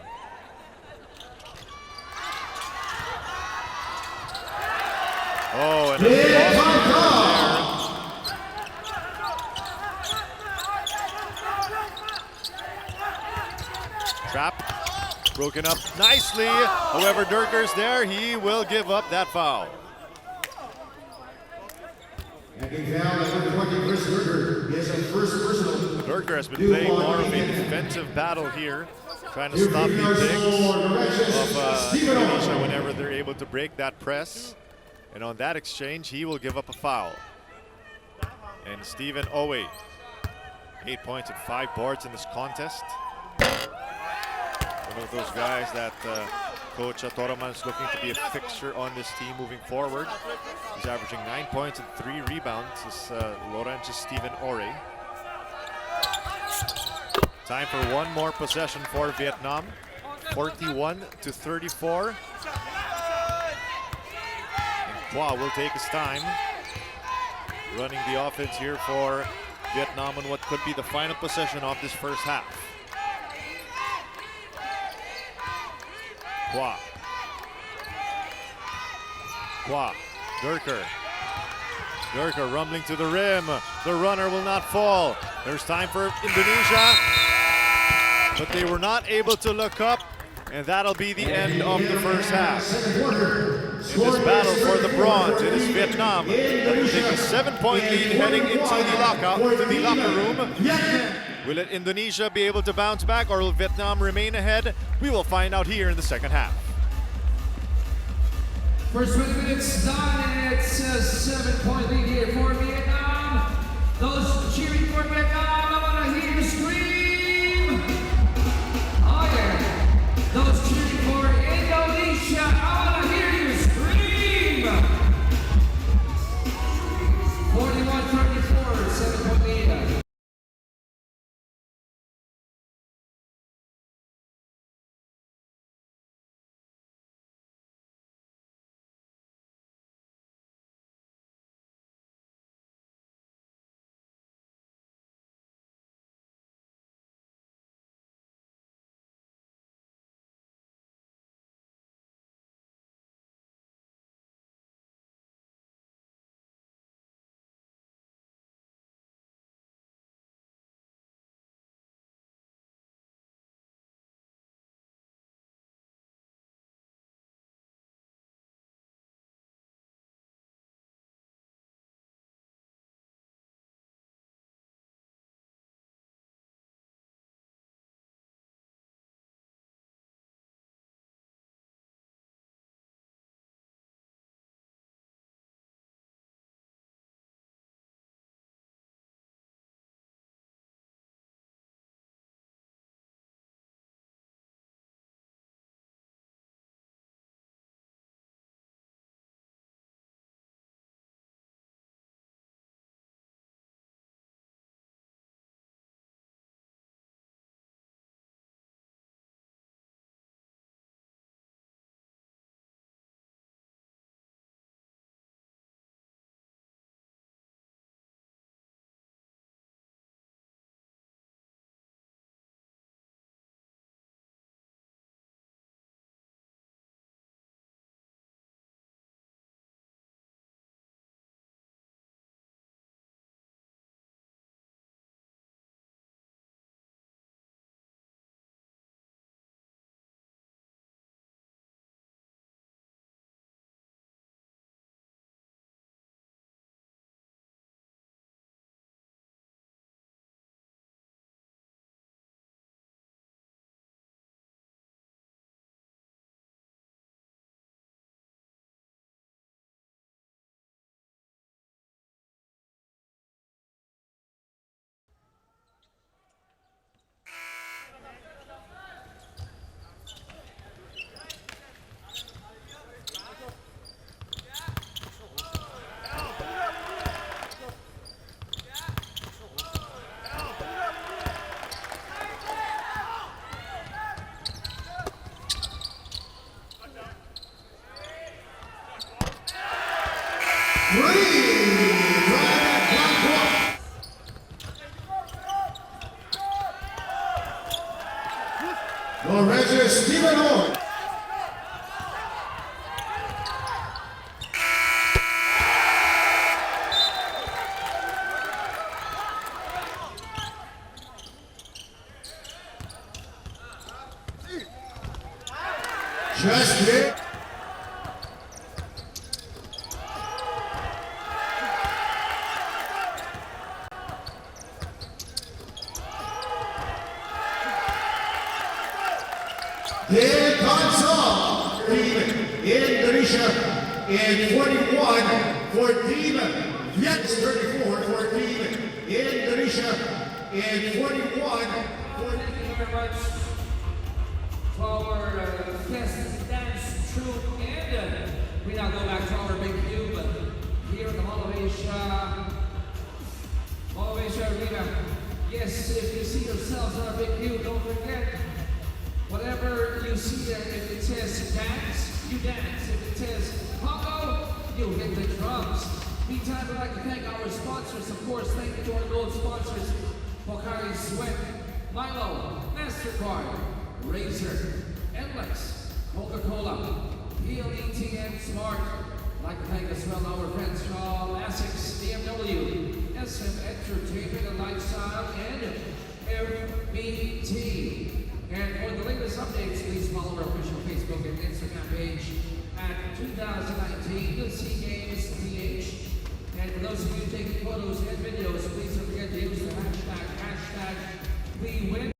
Oh, and a trap broken up nicely. However, Durker's there. He will give up that foul. Durker has been playing more of a defensive battle here, trying to stop the bigs of Indonesia whenever they're able to break that press. And on that exchange, he will give up a foul. And Stephen Owe, 8 points and 5 boards in this contest. One of those guys that Coach Toraman is looking to be a fixture on this team moving forward. He's averaging 9 points and 3 rebounds. This Lawrence Stephen Ore. Time for one more possession for Vietnam. 41-34. Kwa will take his time running the offense here for Vietnam on what could be the final possession of this first half. Kwa. Kwa. Durker. Durker rumbling to the rim. The runner will not fall. There's time for Indonesia, but they were not able to look up, and that'll be the end of the first half. In this battle for the bronze, it is Vietnam that will take a 7-point lead heading into the locker room. Will Indonesia be able to bounce back, or will Vietnam remain ahead? We will find out here in the second half. First 20 minutes done, and it's a 7-point lead here for Vietnam. Those cheering for Vietnam, I want to hear you scream. Oh yeah. Those cheering for Indonesia, I want to hear you scream. 41-34, 7-point lead. Justin. Here comes up Team Indonesia in 41 for Team Vietnam 34 for Team Indonesia in 41 for Thank you very much to our guest dance troupe, and we now go back to our big cube here in the Mall of Asia Arena. Yes, if you see yourselves on our big cube, don't forget, whatever you see there, if it says dance, you dance. If it says Congo, you hit the drums. Meantime, I'd like to thank our sponsors, of course. Thank you to our gold sponsors, Pocari Sweat, Milo, MasterCard, Razer, Endless, Coca-Cola, PLETN Smart. I'd like to thank as well our friends from Essex, BMW, SM Entertainment and Lifestyle, and FBT. And for the latest updates, please follow our official Facebook and Instagram page at 2019 SEA Games PH. And for those of you taking photos and videos, please don't forget to use the hashtag we win.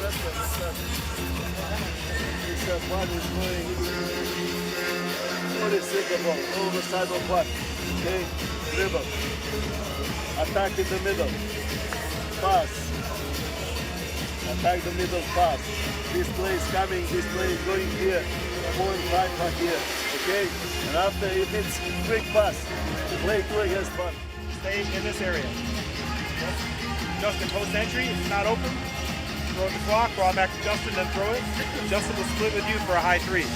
This one is going only single ball, over side of one. Okay, dribble. Attack in the middle. Pass. Attack the middle, pass. This play is coming, this play is going here. 4-5 back here. Okay? And after, if it's quick pass, play quick as fun. Stay in this area. Justin, post entry, if it's not open, throw it the clock, draw back to Justin, then throw it. Justin will split with you for a high three.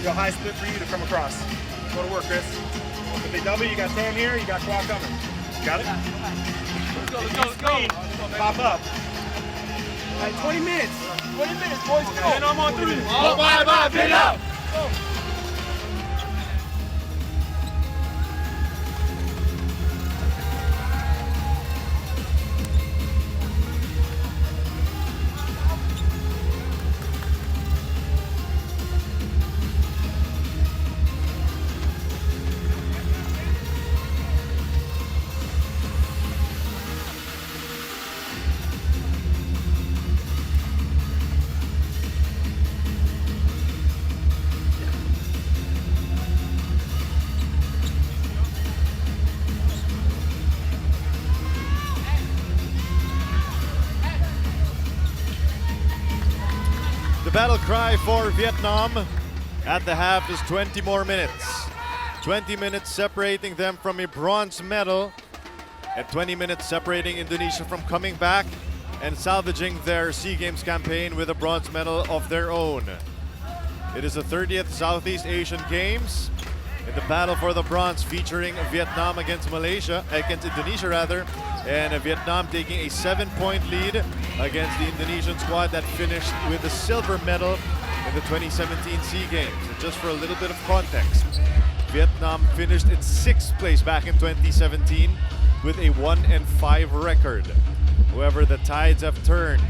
A high split for you to come across. Go to work, Chris. If they double, you got Tam here, you got clock coming. Got it? Let's go. Pop up. All right, 20 minutes. 20 minutes, boys. Go. And I'm on through. Oh, bye, pin out! Go. The battle cry for Vietnam at the half is 20 more minutes. 20 minutes separating them from a bronze medal and 20 minutes separating Indonesia from coming back and salvaging their SEA Games campaign with a bronze medal of their own. It is the 30th Southeast Asian Games in the battle for the bronze, featuring Vietnam against Indonesia rather, and Vietnam taking a 7-point lead against the Indonesian squad that finished with the silver medal in the 2017 SEA Games. And just for a little bit of context, Vietnam finished in 6th place back in 2017 with a 1-5 record. However, the tides have turned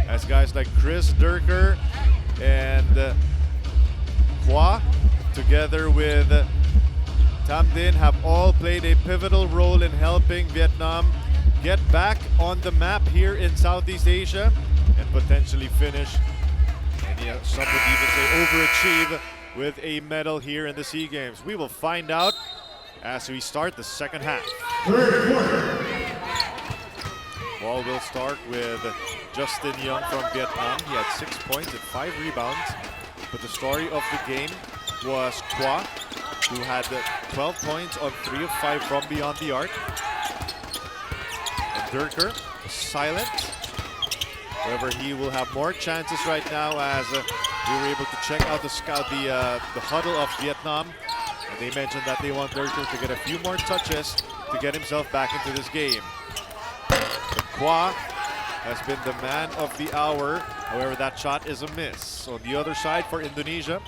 as guys like Chris Durker and Hua, together with Tam Dinh, have all played a pivotal role in helping Vietnam get back on the map here in Southeast Asia and potentially finish, and some would even say overachieve, with a medal here in the SEA Games. We will find out as we start the second half. Ball will start with Justin Young from Vietnam. He had 6 points and 5 rebounds. But the story of the game was Qua, who had 12 points on 3 of 5 from beyond the arc. And Durker was silent. However, he will have more chances right now as we were able to check out the huddle of Vietnam. And they mentioned that they want Durker to get a few more touches to get himself back into this game. But Qua has been the man of the hour. However, that shot is a miss. On the other side for Indonesia,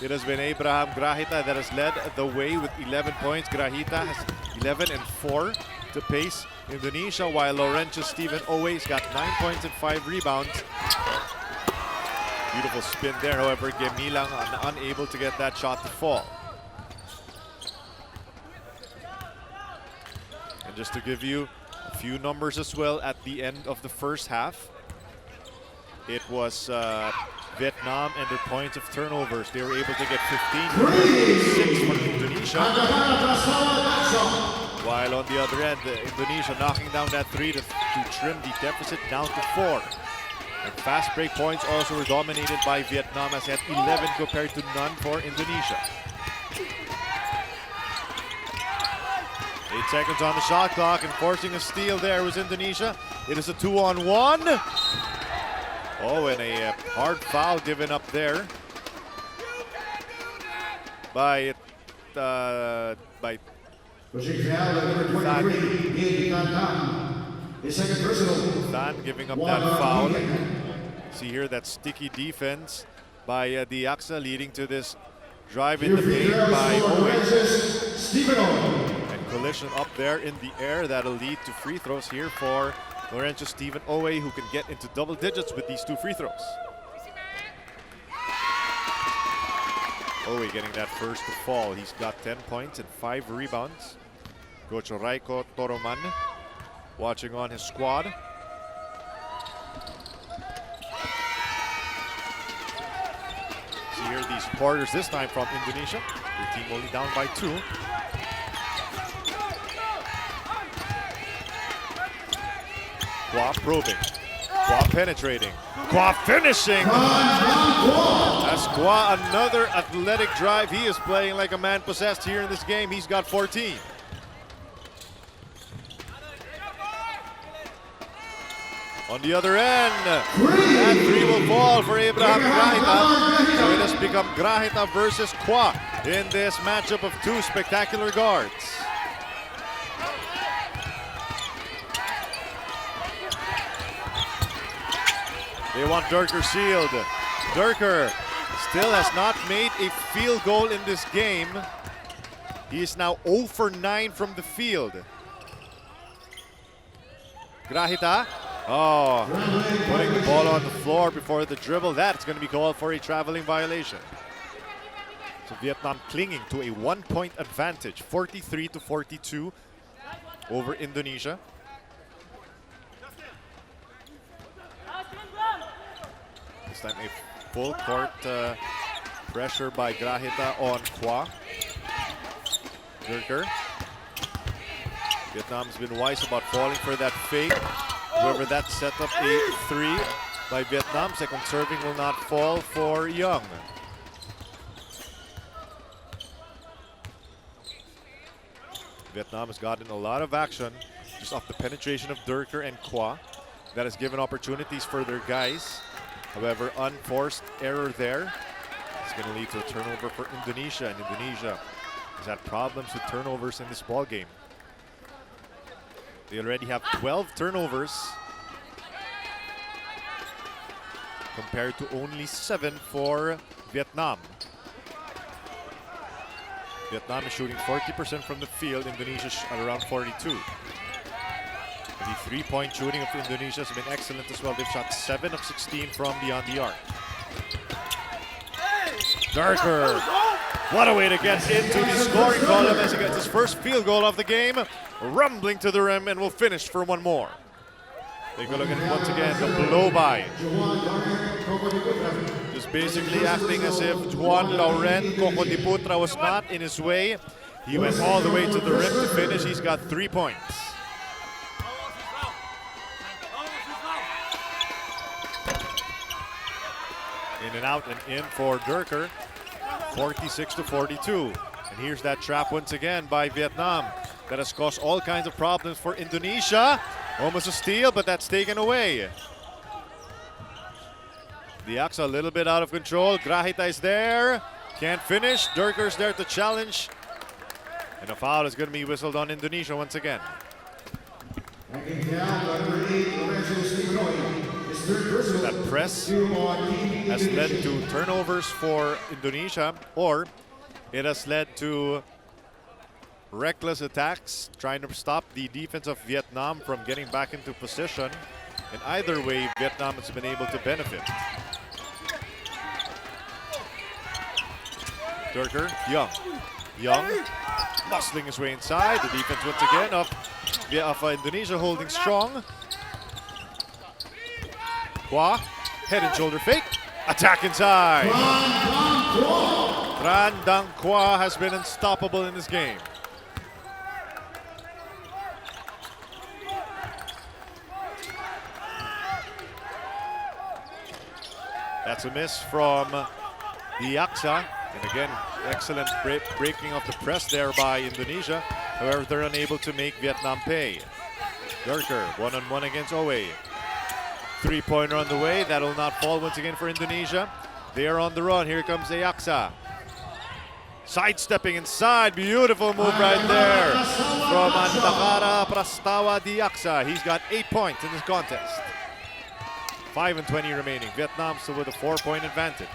it has been Abraham Grahita that has led the way with 11 points. Grahita has 11 and 4 to pace Indonesia, while Laurentius Stephen always got 9 points and 5 rebounds. Beautiful spin there, however, Gemilang unable to get that shot to fall. And just to give you a few numbers as well at the end of the first half, it was Vietnam and their points of turnovers. They were able to get 15, 6 for Indonesia. While on the other end, Indonesia knocking down that 3 to trim the deficit down to 4. And fast break points also were dominated by Vietnam, as they had 11 compared to none for Indonesia. 8 seconds on the shot clock, and forcing a steal there was Indonesia. It is a 2-on-1. Oh, and a hard foul given up there by Than giving up that foul. See here that sticky defense by Diaksa, leading to this drive in the paint by Owe. And collision up there in the air that'll lead to free throws here for Laurentius Stephen Owe, who can get into double digits with these 2 free throws. Owe getting that first to fall. He's got 10 points and 5 rebounds. Coach Raiko Toroman watching on his squad. see here the supporters this time from Indonesia. Their team only down by 2. Kwa probing. Kwa penetrating. Kwa finishing. As Kwa, another athletic drive. He is playing like a man possessed here in this game. He's got 14. On the other end, that 3 will fall for Abraham Grahita. So it has become Grahita versus Kwa in this matchup of 2 spectacular guards. They want Durker sealed. Durker still has not made a field goal in this game. He is now 0 for 9 from the field. Grahita. Oh, putting the ball on the floor before the dribble. That's going to be called for a traveling violation. So Vietnam clinging to a 1-point advantage, 43-42 over Indonesia. This time a full court pressure by Grahita on Kwa. Durker. Vietnam's been wise about falling for that fake. However, that set up a 3 by Vietnam. Second serving will not fall for Young. Vietnam has gotten a lot of action just off the penetration of Durker and Kwa. That has given opportunities for their guys. However, unforced error there. It's going to lead to a turnover for Indonesia, and Indonesia has had problems with turnovers in this ball game. They already have 12 turnovers compared to only 7 for Vietnam. Vietnam is shooting 40% from the field, Indonesia at around 42. And the 3-point shooting of Indonesia has been excellent as well. They've shot 7 of 16 from beyond the arc. Durker, what a way to get into the scoring column as he gets his first field goal of the game. Rumbling to the rim and will finish for one more. Take a look at it once again, the blow-by. Just basically acting as if Juan Lauren Cocodiputra was not in his way. He went all the way to the rim to finish. He's got 3 points. In and out and in for Durker, 46-42. And here's that trap once again by Vietnam. That has caused all kinds of problems for Indonesia. Almost a steal, but that's taken away. The Aksa a little bit out of control. Grahita is there. Can't finish. Durker's there to challenge. And a foul is going to be whistled on Indonesia once again. That press has led to turnovers for Indonesia, or it has led to reckless attacks, trying to stop the defense of Vietnam from getting back into position. And either way, Vietnam has been able to benefit. Durker, Young. Young, muscling his way inside. The defense once again of Indonesia holding strong. Kwa, head and shoulder fake. Attack inside. Tran Dang Kwa has been unstoppable in this game. That's a miss from the Aksa. And again, excellent breaking of the press there by Indonesia. However, they're unable to make Vietnam pay. Durker, one-on-one against Owe. 3-pointer on the way. That will not fall once again for Indonesia. They are on the run. Here comes the Aksa. Sidestepping inside. Beautiful move right there from Andakara Prastawa di Aksa. He's got 8 points in this contest. 5:20 remaining. Vietnam still with a 4-point advantage.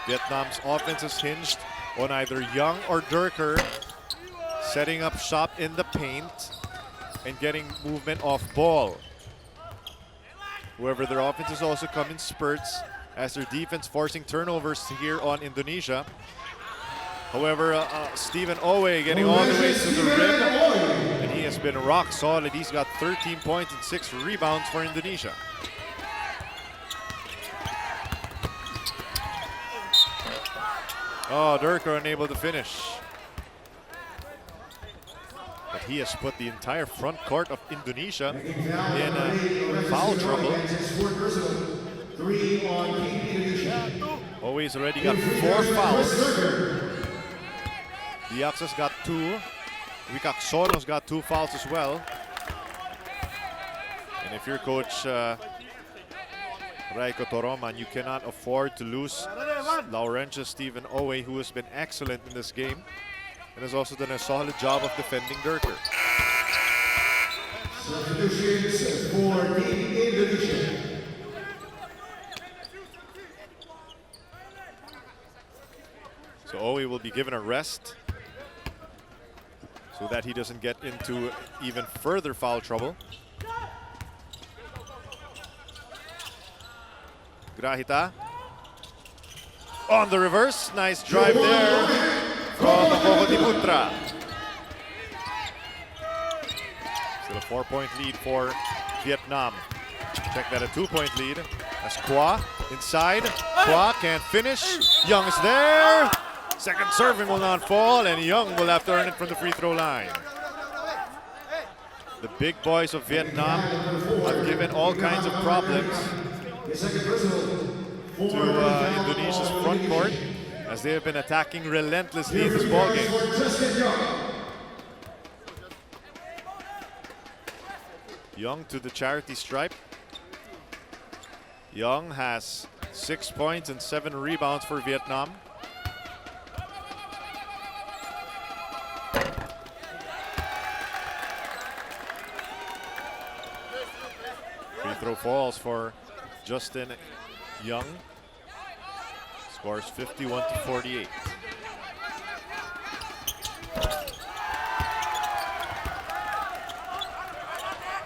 Vietnam's offense is hinged on either Young or Durker setting up shop in the paint and getting movement off ball. However, their offense has also come in spurts as their defense forcing turnovers here on Indonesia. However, Stephen Owe getting all the way to the rim, and he has been rock solid. He's got 13 points and 6 rebounds for Indonesia. Oh, Durker unable to finish. But he has put the entire front court of Indonesia in foul trouble. Always already got 4 fouls. Diax's got 2. Wicaksono's got 2 fouls as well. And if you're coach Raiko Toroman, you cannot afford to lose Laurentius Stephen Owe, who has been excellent in this game and has also done a solid job of defending Durker. Substitutions for Team Indonesia. So Owe will be given a rest so that he doesn't get into even further foul trouble. Grahita on the reverse. Nice drive there from Putra. Still a 4-point lead for Vietnam. Check that, a 2-point lead. As Kwa inside. Kwa can't finish. Young is there. Second serving will not fall, and Young will have to earn it from the free throw line. The big boys of Vietnam have given all kinds of problems to Indonesia's front court as they have been attacking relentlessly in this ballgame. Young to the charity stripe. Young has 6 points and 7 rebounds for Vietnam. Free throw falls for Justin Young. Scores 51-48.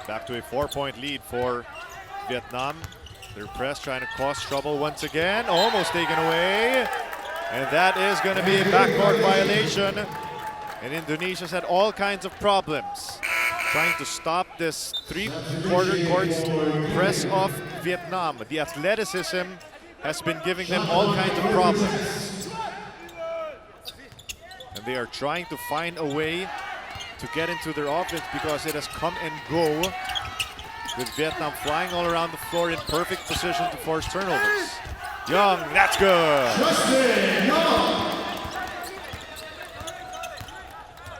Back to a 4-point lead for Vietnam. Their press trying to cause trouble once again. Almost taken away. And that is going to be a backcourt violation. And Indonesia's had all kinds of problems trying to stop this three-quarter courts press of Vietnam. The athleticism has been giving them all kinds of problems. And they are trying to find a way to get into their offense because it has come and go, with Vietnam flying all around the floor in perfect position to force turnovers. Young, that's good.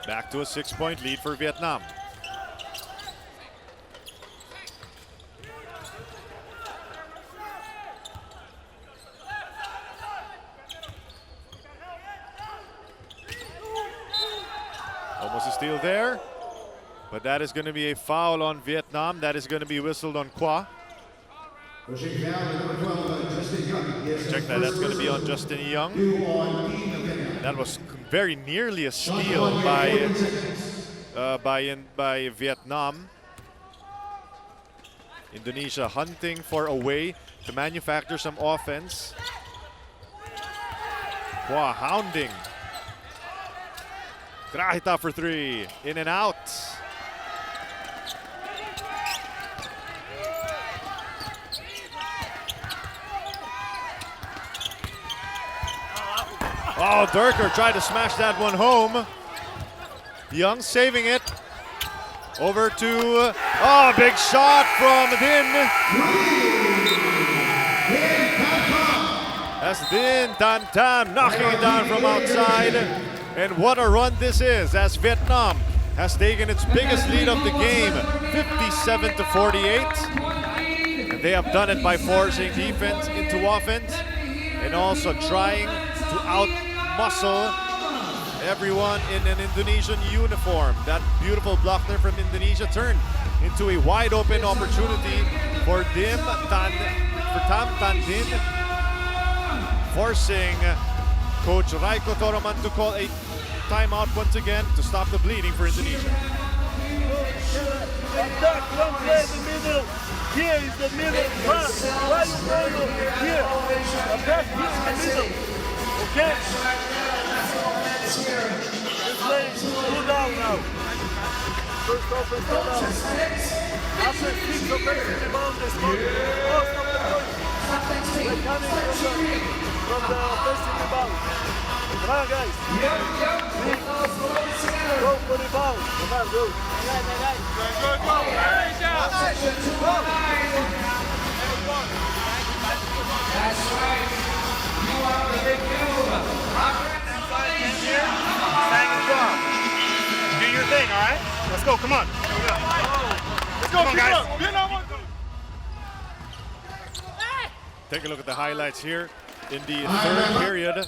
Back to a 6-point lead for Vietnam. Almost a steal there, but that is going to be a foul on Vietnam. That is going to be whistled on Kwa. Check that, that's going to be on Justin Young. That was very nearly a steal by Vietnam. Indonesia hunting for a way to manufacture some offense. Kwa hounding. Grahita for 3, in and out. Oh, Durker tried to smash that one home. Young saving it. Over to, oh, big shot from Din. That's Din Tan Tan knocking it down from outside. And what a run this is, as Vietnam has taken its biggest lead of the game, 57-48. And they have done it by forcing defense into offense and also trying to out-muscle everyone in an Indonesian uniform. That beautiful block there from Indonesia turned into a wide-open opportunity for Tam Tan Din, forcing Coach Raiko Toroman to call a timeout once again to stop the bleeding for Indonesia. Attack, one play in the middle. Here is the middle pass. Why you going here? Attack here in the middle. Okay? This play is 2 down now. First offense 2 down. After 6 offensive rebounds, they scored most of the points. They're coming from the offensive rebound. Come on, guys. Go for the ball. Come on, go. That's right. You are the big cube. Stand in the bar. Do your thing, all right? Let's go. Come on. Let's go, guys. Take a look at the highlights here in the third period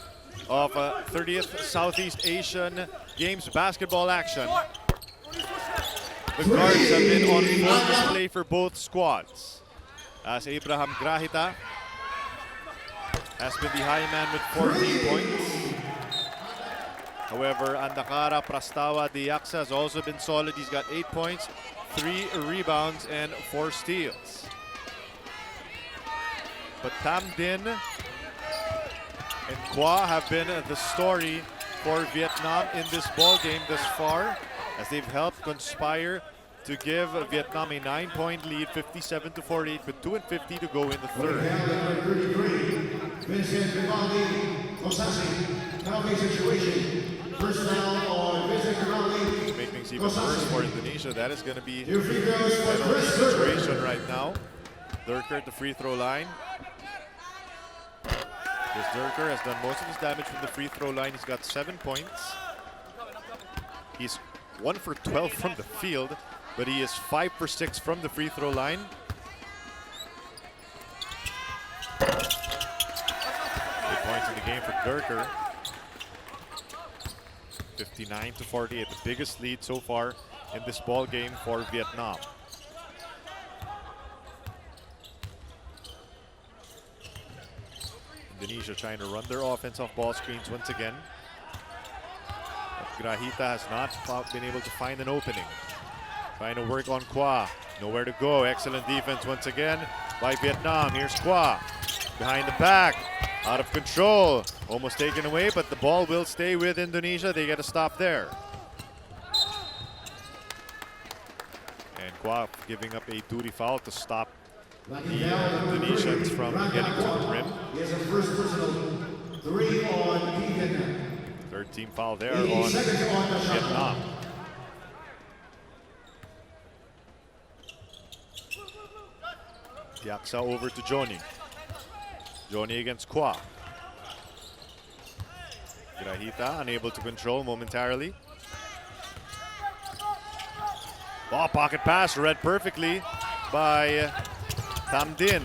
of 30th Southeast Asian Games basketball action. The guards have been on full display for both squads, as Abraham Grahita has been the high man with 14 points. However, Andakara Prastawa Diaksa has also been solid. He's got 8 points, 3 rebounds, and 4 steals. But Tam Din and Kwa have been the story for Vietnam in this ball game thus far, as they've helped conspire to give Vietnam a 9-point lead, 57-48, with 2:50 to go in the third. Vincent Vivaldi Kosasi. Penalty situation. First foul on Vincent Vivaldi. To make things even worse for Indonesia, that is going to be Your free throws a for penalty Chris Durker. situation right now. Durker at the free throw line. Chris Durker has done most of his damage from the free throw line. He's got 7 points. He's 1 for 12 from the field, but he is 5 for 6 from the free throw line. Good points in the game for Durker. 59-48, the biggest lead so far in this ball game for Vietnam. Indonesia trying to run their offense off ball screens once again. But Grahita has not been able to find an opening. Trying to work on Kwa. Nowhere to go. Excellent defense once again by Vietnam. Here's Kwa. Behind the back. Out of control. Almost taken away, but the ball will stay with Indonesia. They get a stop there. And Kwa giving up a duty foul to stop the Indonesians from getting to the rim. He has a first personal 3 on Vietnam. Third team foul there 80 on seconds on the shot Vietnam. Diaksa over to Johnny. Johnny against Kwa. Grahita unable to control momentarily. Ball pocket pass read perfectly by Tam Din.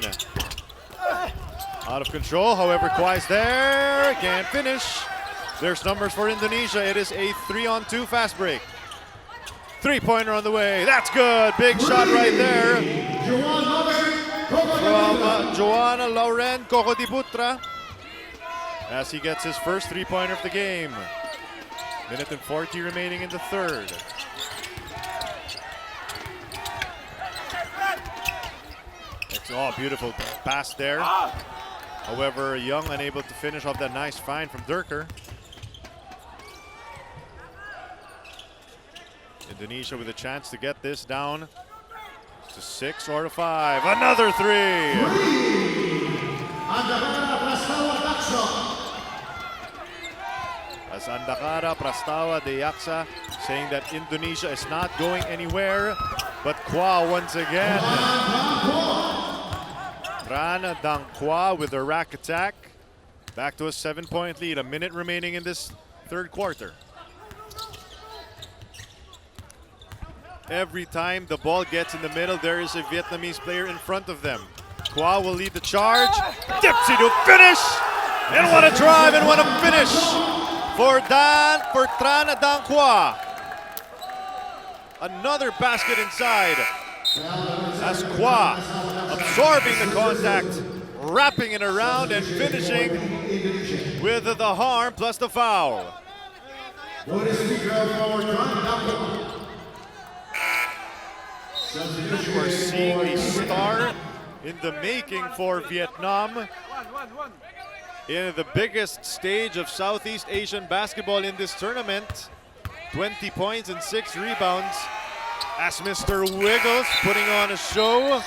Out of control, however, Kwa is there. Can't finish. There's numbers for Indonesia. It is a 3-on-2 fast break. 3-pointer on the way. That's good. Big shot right there from Joanna Lauren Kokodiputra as he gets his first 3-pointer of the game. Minute and 40 remaining in the third. Oh, beautiful pass there. However, Young unable to finish off that nice find from Durker. Indonesia with a chance to get this down to 6 or to 5. Another 3. As Andakara Prastawa Diaksa saying that Indonesia is not going anywhere, but Kwa once again. Tran Dang Kwa with a rack attack. Back to a 7-point lead. A minute remaining in this third quarter. Every time the ball gets in the middle, there is a Vietnamese player in front of them. Kwa will lead the charge. Dipsy to finish! And what a drive and what a finish for Tran Dang Kwa. Another basket inside. As Kwa absorbing the contact, wrapping it around and finishing with the harm plus the foul. We're seeing a star in the making for Vietnam in the biggest stage of Southeast Asian basketball in this tournament. 20 points and 6 rebounds as Mr. Wiggles putting on a show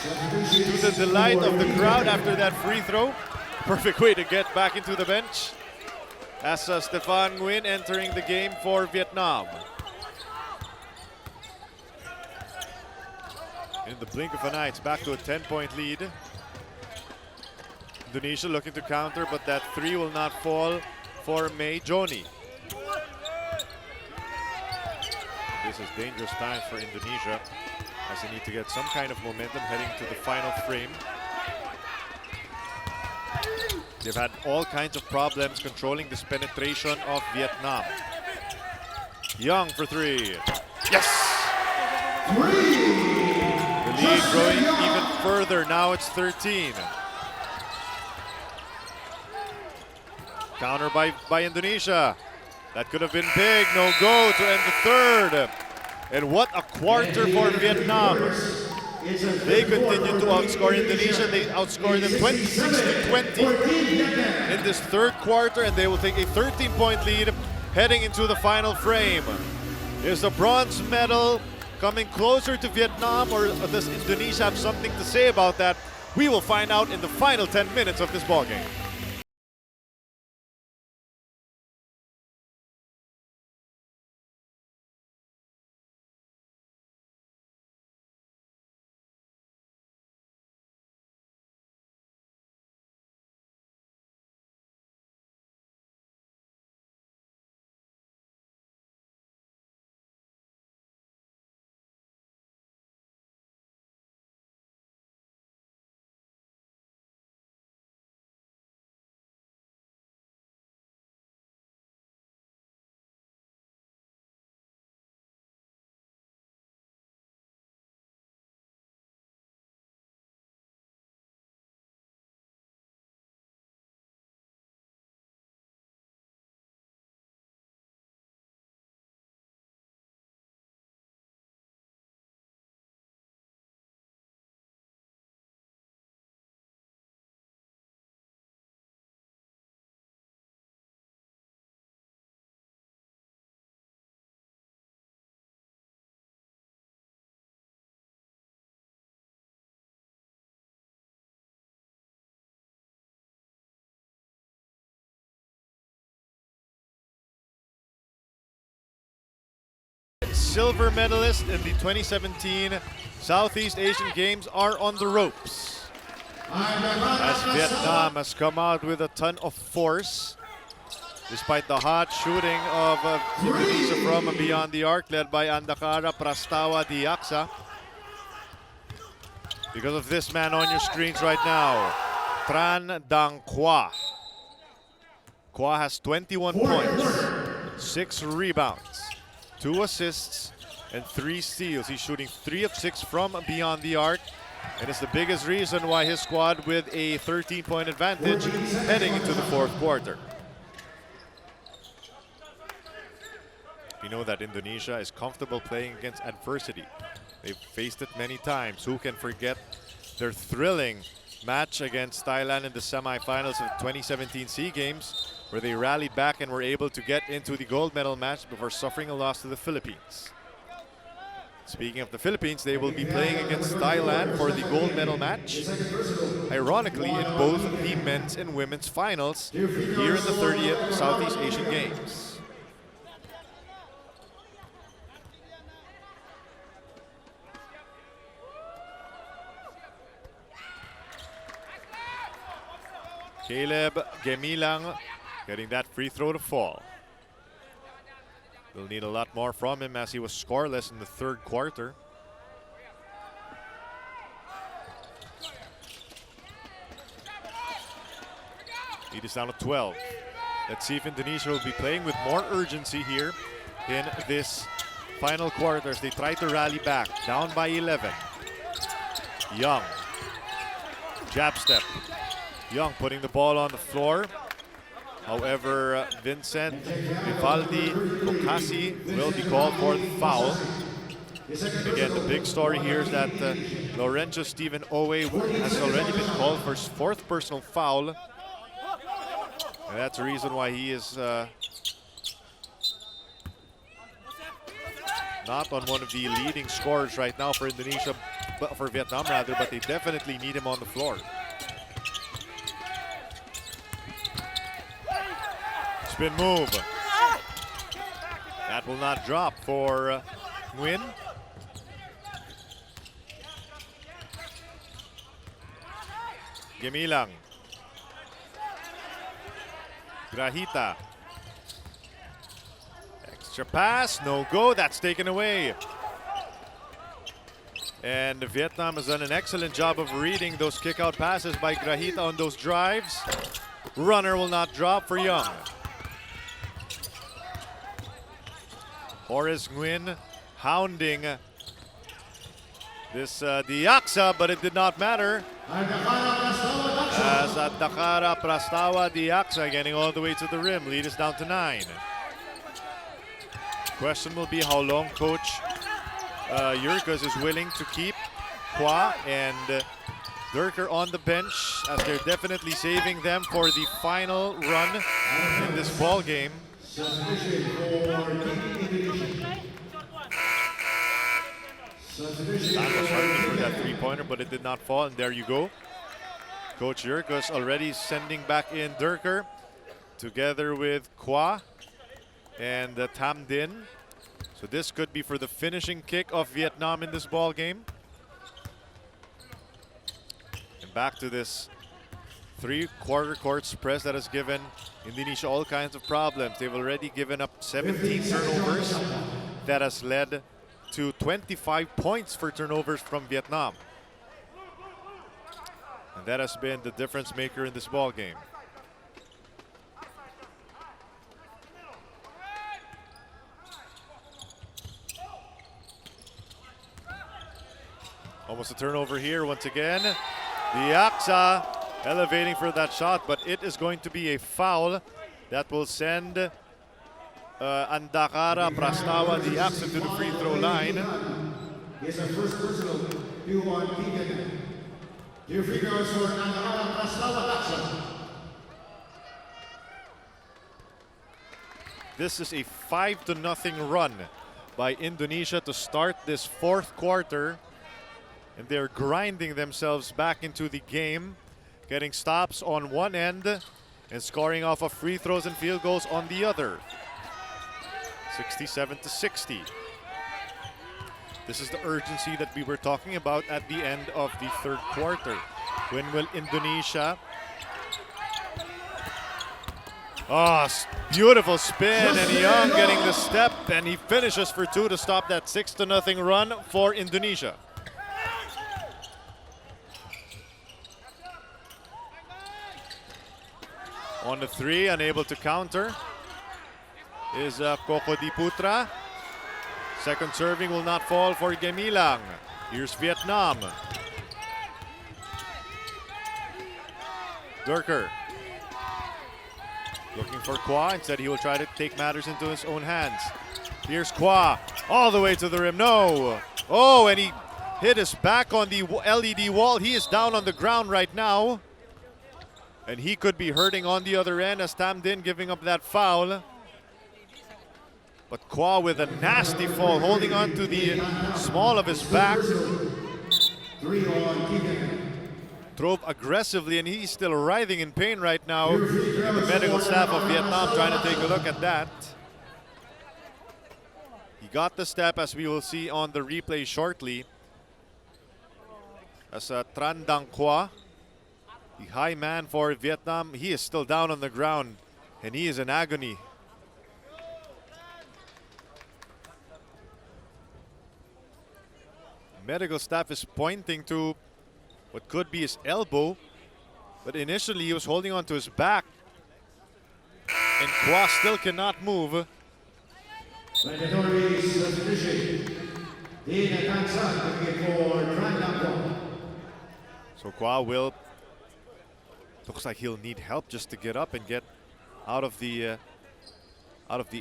to the delight of the crowd after that free throw. Perfect way to get back into the bench. as Stefan Nguyen entering the game for Vietnam. In the blink of an eye, it's back to a 10-point lead. Indonesia looking to counter, but that three will not fall for May Joni. This is dangerous times for Indonesia as they need to get some kind of momentum heading to the final frame. They've had all kinds of problems controlling this penetration of Vietnam. Young for three. Yes! The lead growing even further. Now it's 13. Counter by Indonesia. That could have been big. No go to end the third. And what a quarter for Vietnam. They continue to outscore Indonesia. They outscored them 26-20 in this third quarter, and they will take a 13-point lead heading into the final frame. Is the bronze medal coming closer to Vietnam, or does Indonesia have something to say about that? We will find out in the final 10 minutes of this ballgame. Silver medalist in the 2017 Southeast Asian Games are on the ropes, as Vietnam has come out with a ton of force despite the hot shooting of Indonesia from beyond the arc, led by Andakara Prastawa Diaksa. Because of this man on your screens right now, Tran Dang Qua. Qua has 21 points, 6 rebounds, 2 assists, and 3 steals. He's shooting 3 of 6 from beyond the arc, and it's the biggest reason why his squad with a 13-point advantage heading into the fourth quarter. We know that Indonesia is comfortable playing against adversity. They've faced it many times. Who can forget their thrilling match against Thailand in the semifinals of the 2017 SEA Games, where they rallied back and were able to get into the gold medal match before suffering a loss to the Philippines. Speaking of the Philippines, they will be playing against Thailand for the gold medal match, ironically in both the men's and women's finals here in the 30th Southeast Asian Games. Caleb Gemilang getting that free throw to fall. They'll need a lot more from him as he was scoreless in the third quarter. Lead is down to 12. Let's see if Indonesia will be playing with more urgency here in this final quarter as they try to rally back. Down by 11. Young. Jab step. Young putting the ball on the floor. However, Vincent Vivaldi Bocasi will be called for the foul. And again, the big story here is that Lorenzo Stephen Owe has already been called for his 4th personal foul. And that's the reason why he is not on one of the leading scorers right now for Indonesia, for Vietnam rather, but they definitely need him on the floor. Spin move. That will not drop for Nguyen. Gemilang. Grahita. Extra pass, no go, that's taken away. And Vietnam has done an excellent job of reading those kick-out passes by Grahita on those drives. Runner will not drop for Young. Horace Nguyen hounding this Diaksa, but it did not matter. As Dakara Prastawa Diaksa getting all the way to the rim. Lead is down to 9. Question will be how long Coach Jurkus is willing to keep Kwa and Durker on the bench, as they're definitely saving them for the final run in this ball game. That was hard for that three-pointer, but it did not fall, and there you go. Coach Jurkus already sending back in Durker together with Kwa and Tam Din. So this could be for the finishing kick of Vietnam in this ball game. And back to this three-quarter court press that has given Indonesia all kinds of problems. They've already given up 17 turnovers. That has led to 25 points for turnovers from Vietnam. And that has been the difference maker in this ball game. Almost a turnover here once again. Diaksa elevating for that shot, but it is going to be a foul that will send Andakara Prastawa Diaksa to the free throw line. Here's our first personal due on Keegan. Your free throws for Andakara Prastawa Diaksa. This is a 5-0 run by Indonesia to start this fourth quarter. And they're grinding themselves back into the game, getting stops on one end and scoring off of free throws and field goals on the other. 67-60. This is the urgency that we were talking about at the end of the third quarter. When will Indonesia... Oh, beautiful spin, and Young getting the step, and he finishes for 2 to stop that 6-0 run for Indonesia. On the three, unable to counter, is Koko Diputra. Second serving will not fall for Gemilang. Here's Vietnam. Durker looking for Kwa. Instead, he will try to take matters into his own hands. Here's Kwa, all the way to the rim. No. Oh, and he hit his back on the LED wall. He is down on the ground right now. And he could be hurting on the other end as Tam Din giving up that foul. But Kwa with a nasty fall, holding on to the small of his back. Drove aggressively, and he's still writhing in pain right now. And the medical staff of Vietnam trying to take a look at that. He got the step, as we will see on the replay shortly. As Tran Dang Kwa, the high man for Vietnam, he is still down on the ground, and he is in agony. Medical staff is pointing to what could be his elbow, but initially he was holding on to his back, and Kwa still cannot move. So Kwa will, looks like he'll need help just to get up and get out of the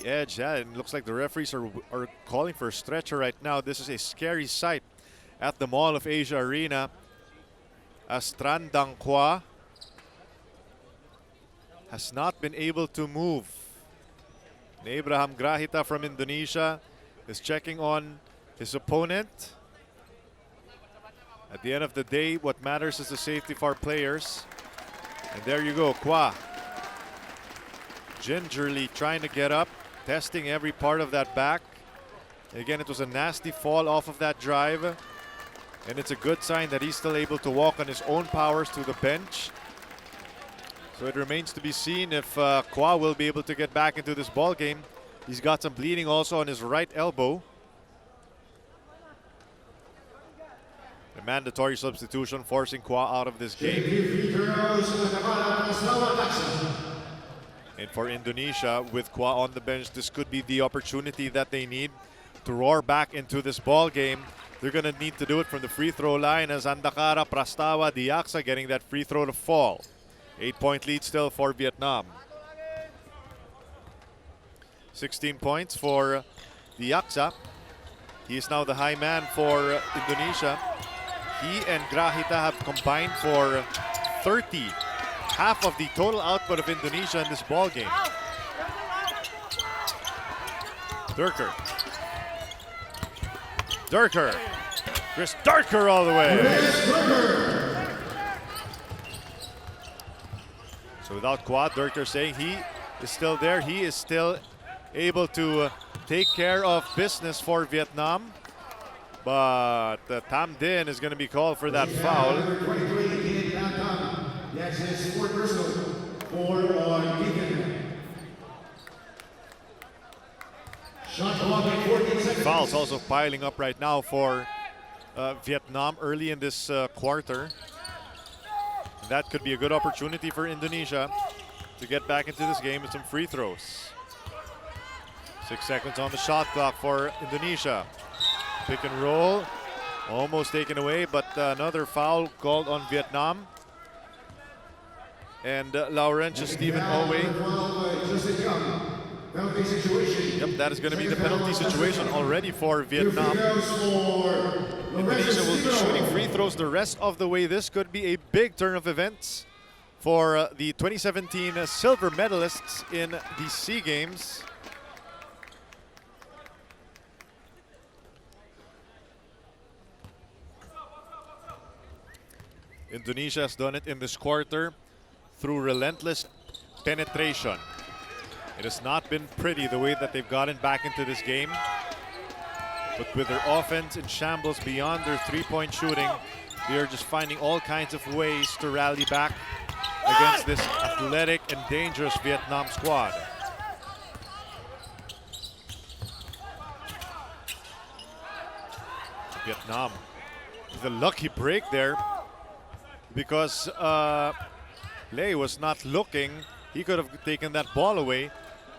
edge. Yeah, and it looks like the referees are calling for a stretcher right now. This is a scary sight at the Mall of Asia Arena, as Tran Dang Kwa has not been able to move. And Abraham Grahita from Indonesia is checking on his opponent. At the end of the day, what matters is the safety of our players. And there you go, Kwa gingerly trying to get up, testing every part of that back. Again, it was a nasty fall off of that drive. And it's a good sign that he's still able to walk on his own powers to the bench. So it remains to be seen if Kwa will be able to get back into this ball game. He's got some bleeding also on his right elbow. A mandatory substitution forcing Kwa out of this game. And for Indonesia, with Kwa on the bench, this could be the opportunity that they need to roar back into this ball game. They're going to need to do it from the free throw line as Andakara, Prastawa, Diaksa getting that free throw to fall. 8-point lead still for Vietnam. 16 points for Diaksa. He is now the high man for Indonesia. He and Grahita have combined for 30, half of the total output of Indonesia in this ball game. Durker. Chris Durker all the way. So without Kwa, Durker saying he is still there. He is still able to take care of business for Vietnam. But Tam Din is going to be called for that foul. Fouls also piling up right now for Vietnam early in this quarter. That could be a good opportunity for Indonesia to get back into this game with some free throws. 6 seconds on the shot clock for Indonesia. Pick and roll, almost taken away, but another foul called on Vietnam. And Laurentius Stephen Owe. Yep, that is going to be the penalty situation already for Vietnam. Indonesia will be shooting free throws the rest of the way. This could be a big turn of events for the 2017 silver medalists in the SEA Games. Indonesia has done it in this quarter through relentless penetration. It has not been pretty the way that they've gotten back into this game. But with their offense in shambles beyond their three-point shooting, they are just finding all kinds of ways to rally back against this athletic and dangerous Vietnam squad. Vietnam with a lucky break there because Lei was not looking. He could have taken that ball away.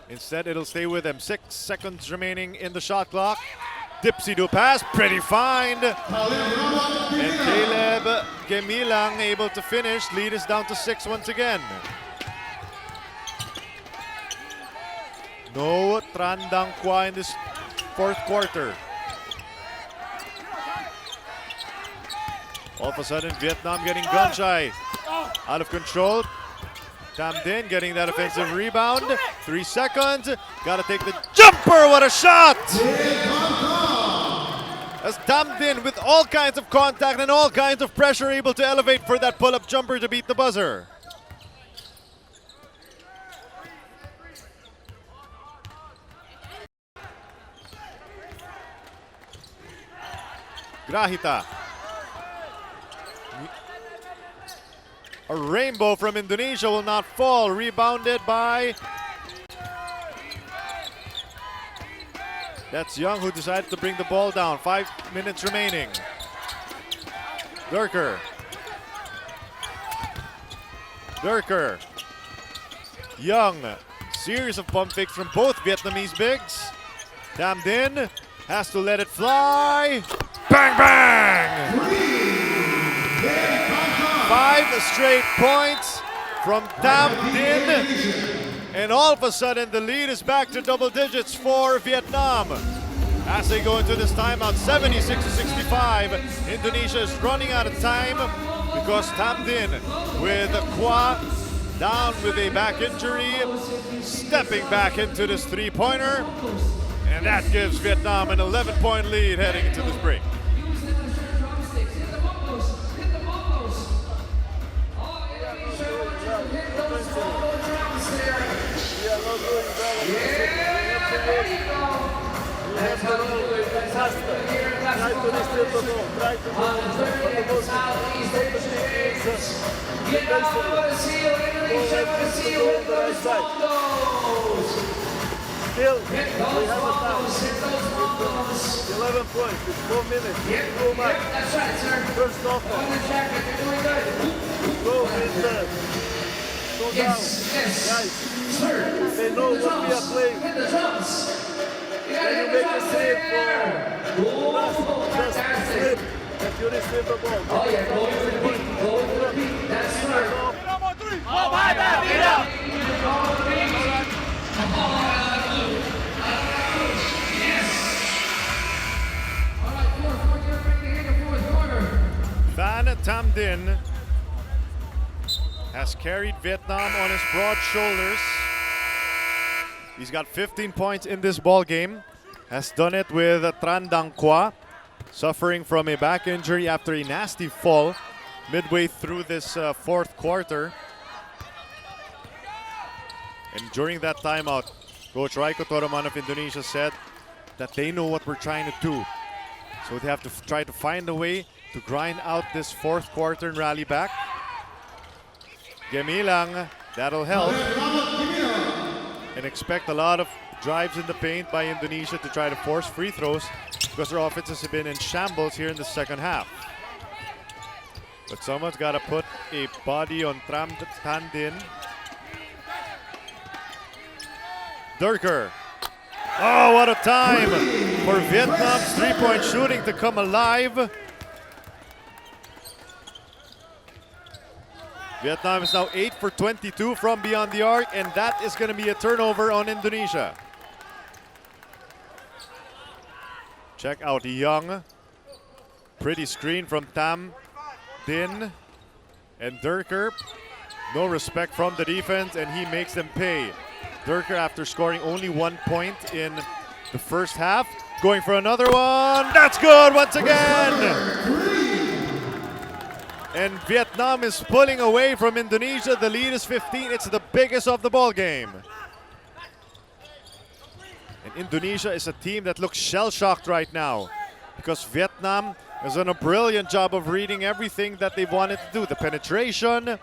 Instead, it'll stay with him. 6 seconds remaining in the shot clock. Dipsy-do pass, pretty find. And Caleb Gemilang able to finish. Lead is down to 6 once again. No Trandang Kwa in this fourth quarter. All of a sudden, Vietnam getting gun shy. Out of control. Tam Din getting that offensive rebound. 3 seconds. Gotta take the jumper. What a shot! As Tam Din, with all kinds of contact and all kinds of pressure, able to elevate for that pull-up jumper to beat the buzzer. Grahita. A rainbow from Indonesia will not fall. Rebounded by... That's Young, who decided to bring the ball down. 5 minutes remaining. Durker. Young. Series of pump fakes from both Vietnamese bigs. Tam Din has to let it fly. Bang, bang! 5 straight points from Tam Din. And all of a sudden, the lead is back to double digits for Vietnam. As they go into this timeout, 76-65. Indonesia is running out of time because Tam Din, with Kwa down with a back injury, stepping back into this three-pointer. And that gives Vietnam an 11-point lead heading into this break. You have to run faster. Try to receive the ball. Try to go. But the Get out of the seal, Indonesia for the seal, hit those bongos! Still, Hit we those have a time. bongos, hit those bongos! 11 points. It's 4 minutes. Yep, Go yep, back. that's right, sir. First off, On the jacket, you're doing good. go with go down. Yes, yes. Guys, Sir, they know hit the what we are drums, playing. hit the drums. You gotta When you hit the make a drums save there. Oh, just fantastic. slip that you receive the ball. Oh yeah, go with the beat, go with the beat. That's right. Oh, my bad, beat up. All right, fourth, you're ready to hit the fourth quarter. Van Tam Dinh has carried Vietnam on his broad shoulders. He's got 15 points in this ball game. Has done it with Tran Dang Qua, suffering from a back injury after a nasty fall midway through this fourth quarter. And during that timeout, Coach Raiko Toroman of Indonesia said that they know what we're trying to do. So they have to try to find a way to grind out this fourth quarter and rally back. Gemilang, that'll help. And expect a lot of drives in the paint by Indonesia to try to force free throws because their offenses have been in shambles here in the second half. But someone's got to put a body on Tam Dinh. Durker. Oh, what a time for Vietnam's three-point shooting to come alive. Vietnam is now 8 for 22 from beyond the arc, and that is going to be a turnover on Indonesia. Check out Young. Pretty screen from Tam Dinh. And Durker, no respect from the defense, and he makes them pay. Durker, after scoring only 1 point in the first half, going for another one. That's good once again. And Vietnam is pulling away from Indonesia. The lead is 15. It's the biggest of the ball game. And Indonesia is a team that looks shell-shocked right now because Vietnam has done a brilliant job of reading everything that they wanted to do. The penetration,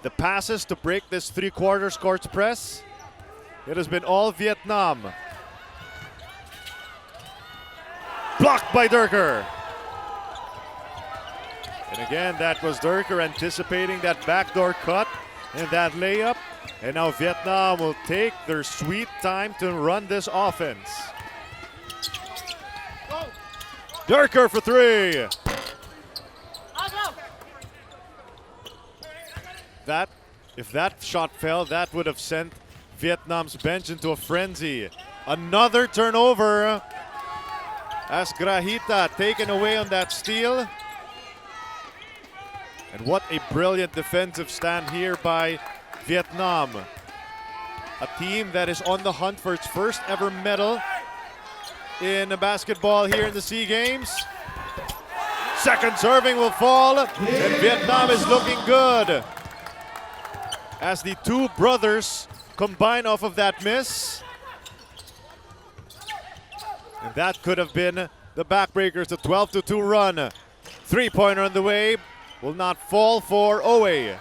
the passes to break this three-quarter court press. It has been all Vietnam. Blocked by Durker. And again, that was Durker anticipating that backdoor cut and that layup. And now Vietnam will take their sweet time to run this offense. Durker for three. If that shot fell, that would have sent Vietnam's bench into a frenzy. Another turnover as Grahita taken away on that steal. And what a brilliant defensive stand here by Vietnam. A team that is on the hunt for its first ever medal in basketball here in the SEA Games. Second serving will fall, and Vietnam is looking good. As the two brothers combine off of that miss. And that could have been the backbreakers, the 12-2 run. Three-pointer on the way. Will not fall for Owe.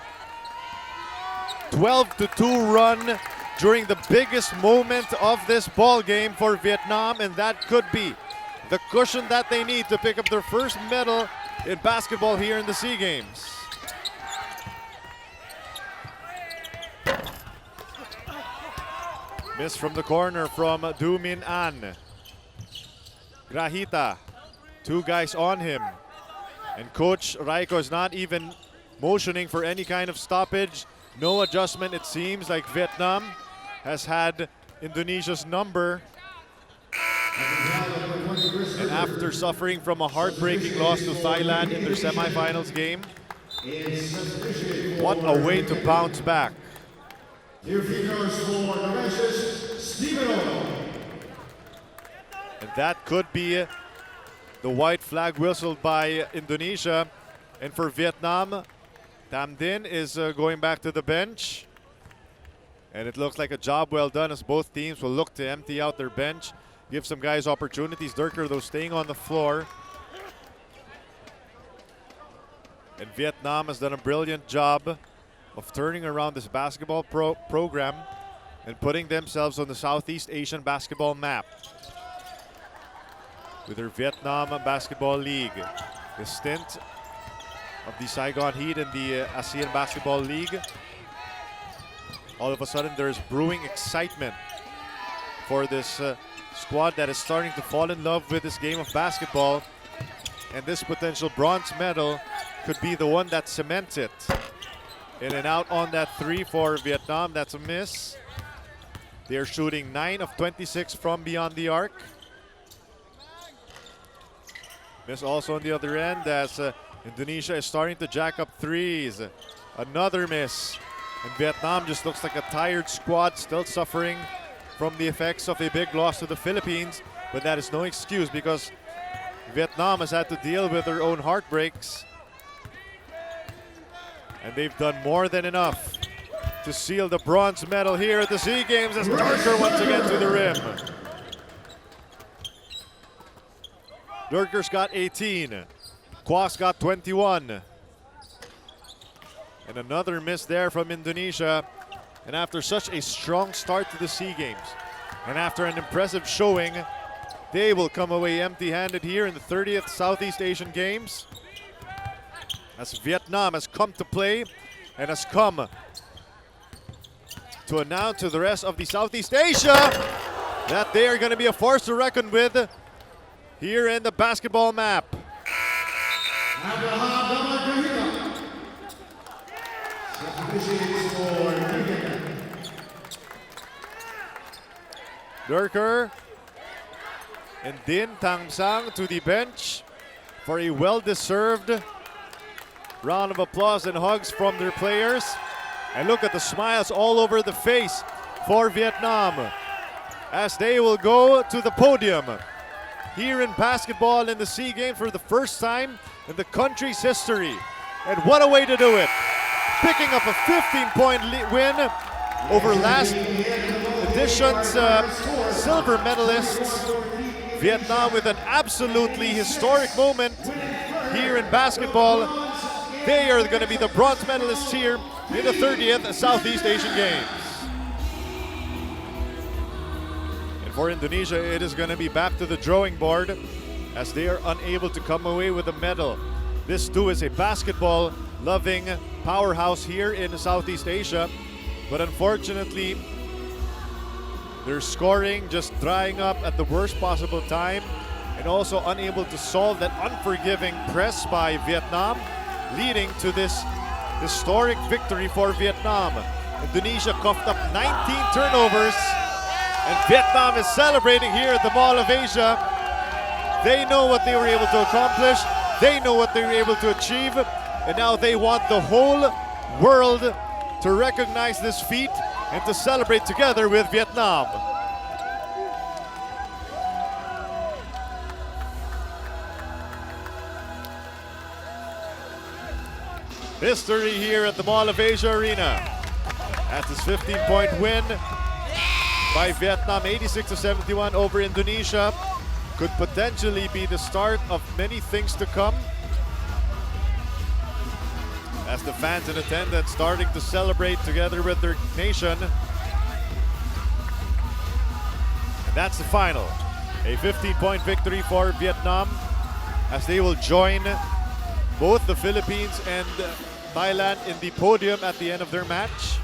12-2 run during the biggest moment of this ball game for Vietnam, and that could be the cushion that they need to pick up their first medal in basketball here in the SEA Games. Miss from the corner from Du Min An. Grahita, two guys on him. And Coach Raiko is not even motioning for any kind of stoppage. No adjustment, it seems like Vietnam has had Indonesia's number. And after suffering from a heartbreaking loss to Thailand in their semifinals game, what a way to bounce back. And that could be the white flag whistled by Indonesia. And for Vietnam, Tam Dinh is going back to the bench. And it looks like a job well done as both teams will look to empty out their bench, give some guys opportunities. Durker, though, staying on the floor. And Vietnam has done a brilliant job of turning around this basketball program and putting themselves on the Southeast Asian basketball map with their Vietnam Basketball League. The stint of the Saigon Heat in the ASEAN Basketball League. All of a sudden, there's brewing excitement for this squad that is starting to fall in love with this game of basketball. And this potential bronze medal could be the one that cements it. In and out on that three for Vietnam. That's a miss. They're shooting 9 of 26 from beyond the arc. Miss also on the other end as Indonesia is starting to jack up threes. Another miss. And Vietnam just looks like a tired squad, still suffering from the effects of a big loss to the Philippines. But that is no excuse because Vietnam has had to deal with their own heartbreaks. And they've done more than enough to seal the bronze medal here at the SEA Games as Durker once again to the rim. Durker's got 18. Quas got 21. And another miss there from Indonesia. And after such a strong start to the SEA Games, and after an impressive showing, they will come away empty-handed here in the 30th Southeast Asian Games. As Vietnam has come to play and has come to announce to the rest of the Southeast Asia that they are going to be a force to reckon with here in the basketball map. Durker and Din Tang Sang to the bench for a well-deserved round of applause and hugs from their players. And look at the smiles all over the face for Vietnam as they will go to the podium here in basketball in the SEA Games for the first time in the country's history. And what a way to do it. Picking up a 15-point win over last edition's silver medalists. Vietnam with an absolutely historic moment here in basketball. They are going to be the bronze medalists here in the 30th Southeast Asian Games. And for Indonesia, it is going to be back to the drawing board as they are unable to come away with a medal. This too is a basketball-loving powerhouse here in Southeast Asia, but unfortunately, their scoring just drying up at the worst possible time and also unable to solve that unforgiving press by Vietnam, leading to this historic victory for Vietnam. Indonesia coughed up 19 turnovers, and Vietnam is celebrating here at the Mall of Asia. They know what they were able to accomplish, they know what they were able to achieve, and now they want the whole world to recognize this feat and to celebrate together with Vietnam. History here at the Mall of Asia Arena. That's this 15-point win by Vietnam, 86-71 over Indonesia. Could potentially be the start of many things to come, as the fans in attendance starting to celebrate together with their nation. And that's the final. A 15-point victory for Vietnam as they will join both the Philippines and Thailand in the podium at the end of their match.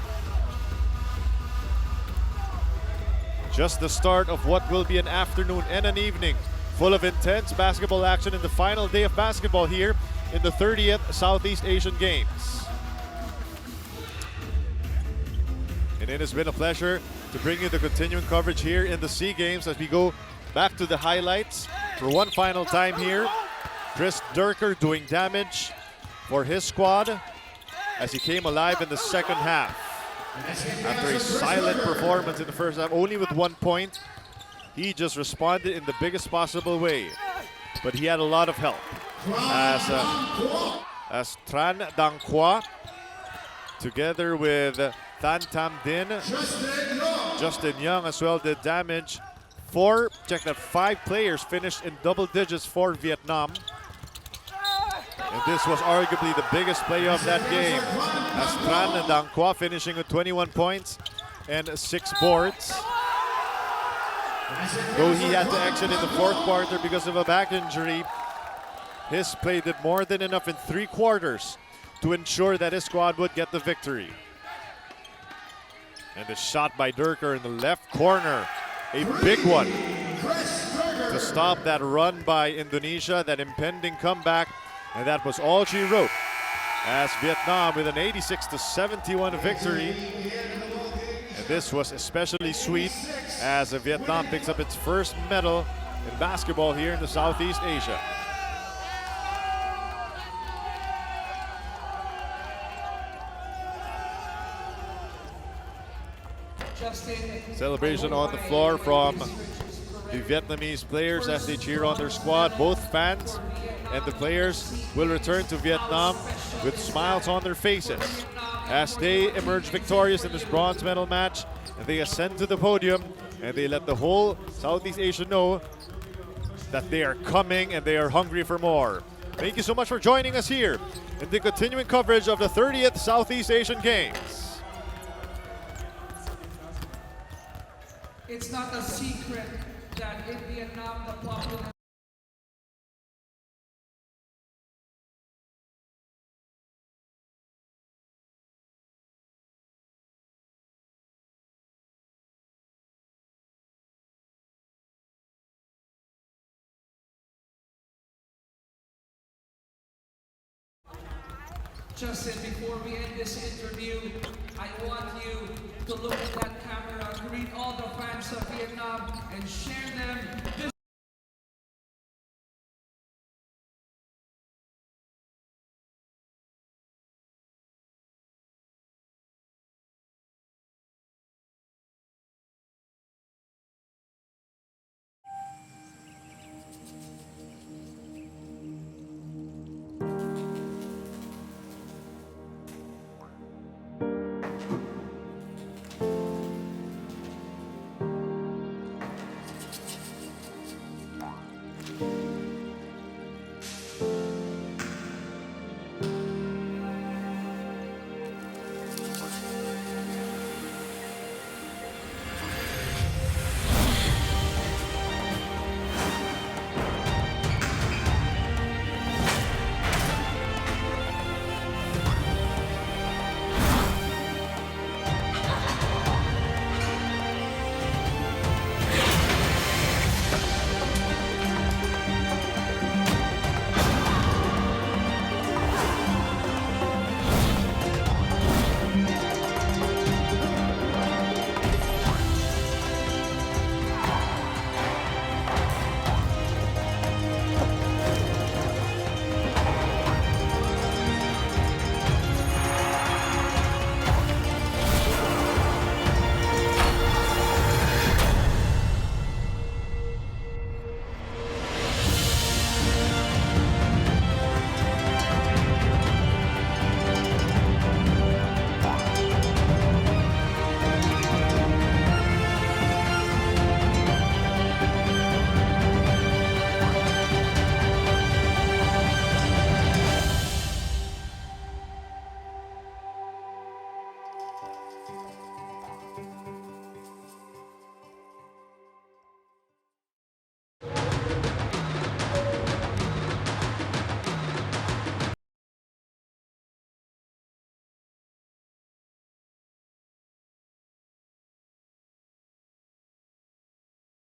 Just the start of what will be an afternoon and an evening full of intense basketball action in the final day of basketball here in the 30th Southeast Asian Games. And it has been a pleasure to bring you the continuing coverage here in the SEA Games as we go back to the highlights for one final time here. Chris Durker doing damage for his squad as he came alive in the second half. After a silent performance in the first half, only with 1 point, he just responded in the biggest possible way. But he had a lot of help as Tran Dang Qua, together with Tan Tam Din. Justin Young as well did damage. Check that, 5 players finished in double digits for Vietnam. And this was arguably the biggest play of that game, as Tran Dang Qua finishing with 21 points and 6 boards. Though he had to exit in the 4th quarter because of a back injury, his play did more than enough in 3 quarters to ensure that his squad would get the victory. And the shot by Durker in the left corner, a big one to stop that run by Indonesia, that impending comeback, and that was all she wrote, as Vietnam with an 86-71 victory. And this was especially sweet as Vietnam picks up its first medal in basketball here in the Southeast Asia. Celebration on the floor from the Vietnamese players as they cheer on their squad. Both fans and the players will return to Vietnam with smiles on their faces as they emerge victorious in this bronze medal match, and they ascend to the podium and they let the whole Southeast Asia know that they are coming and they are hungry for more. Thank you so much for joining us here in the continuing coverage of the 30th Southeast Asian Games. It's not a secret that in Vietnam the population Justin, before we end this interview, I want you to look at that camera, greet all the fans of Vietnam, and share them this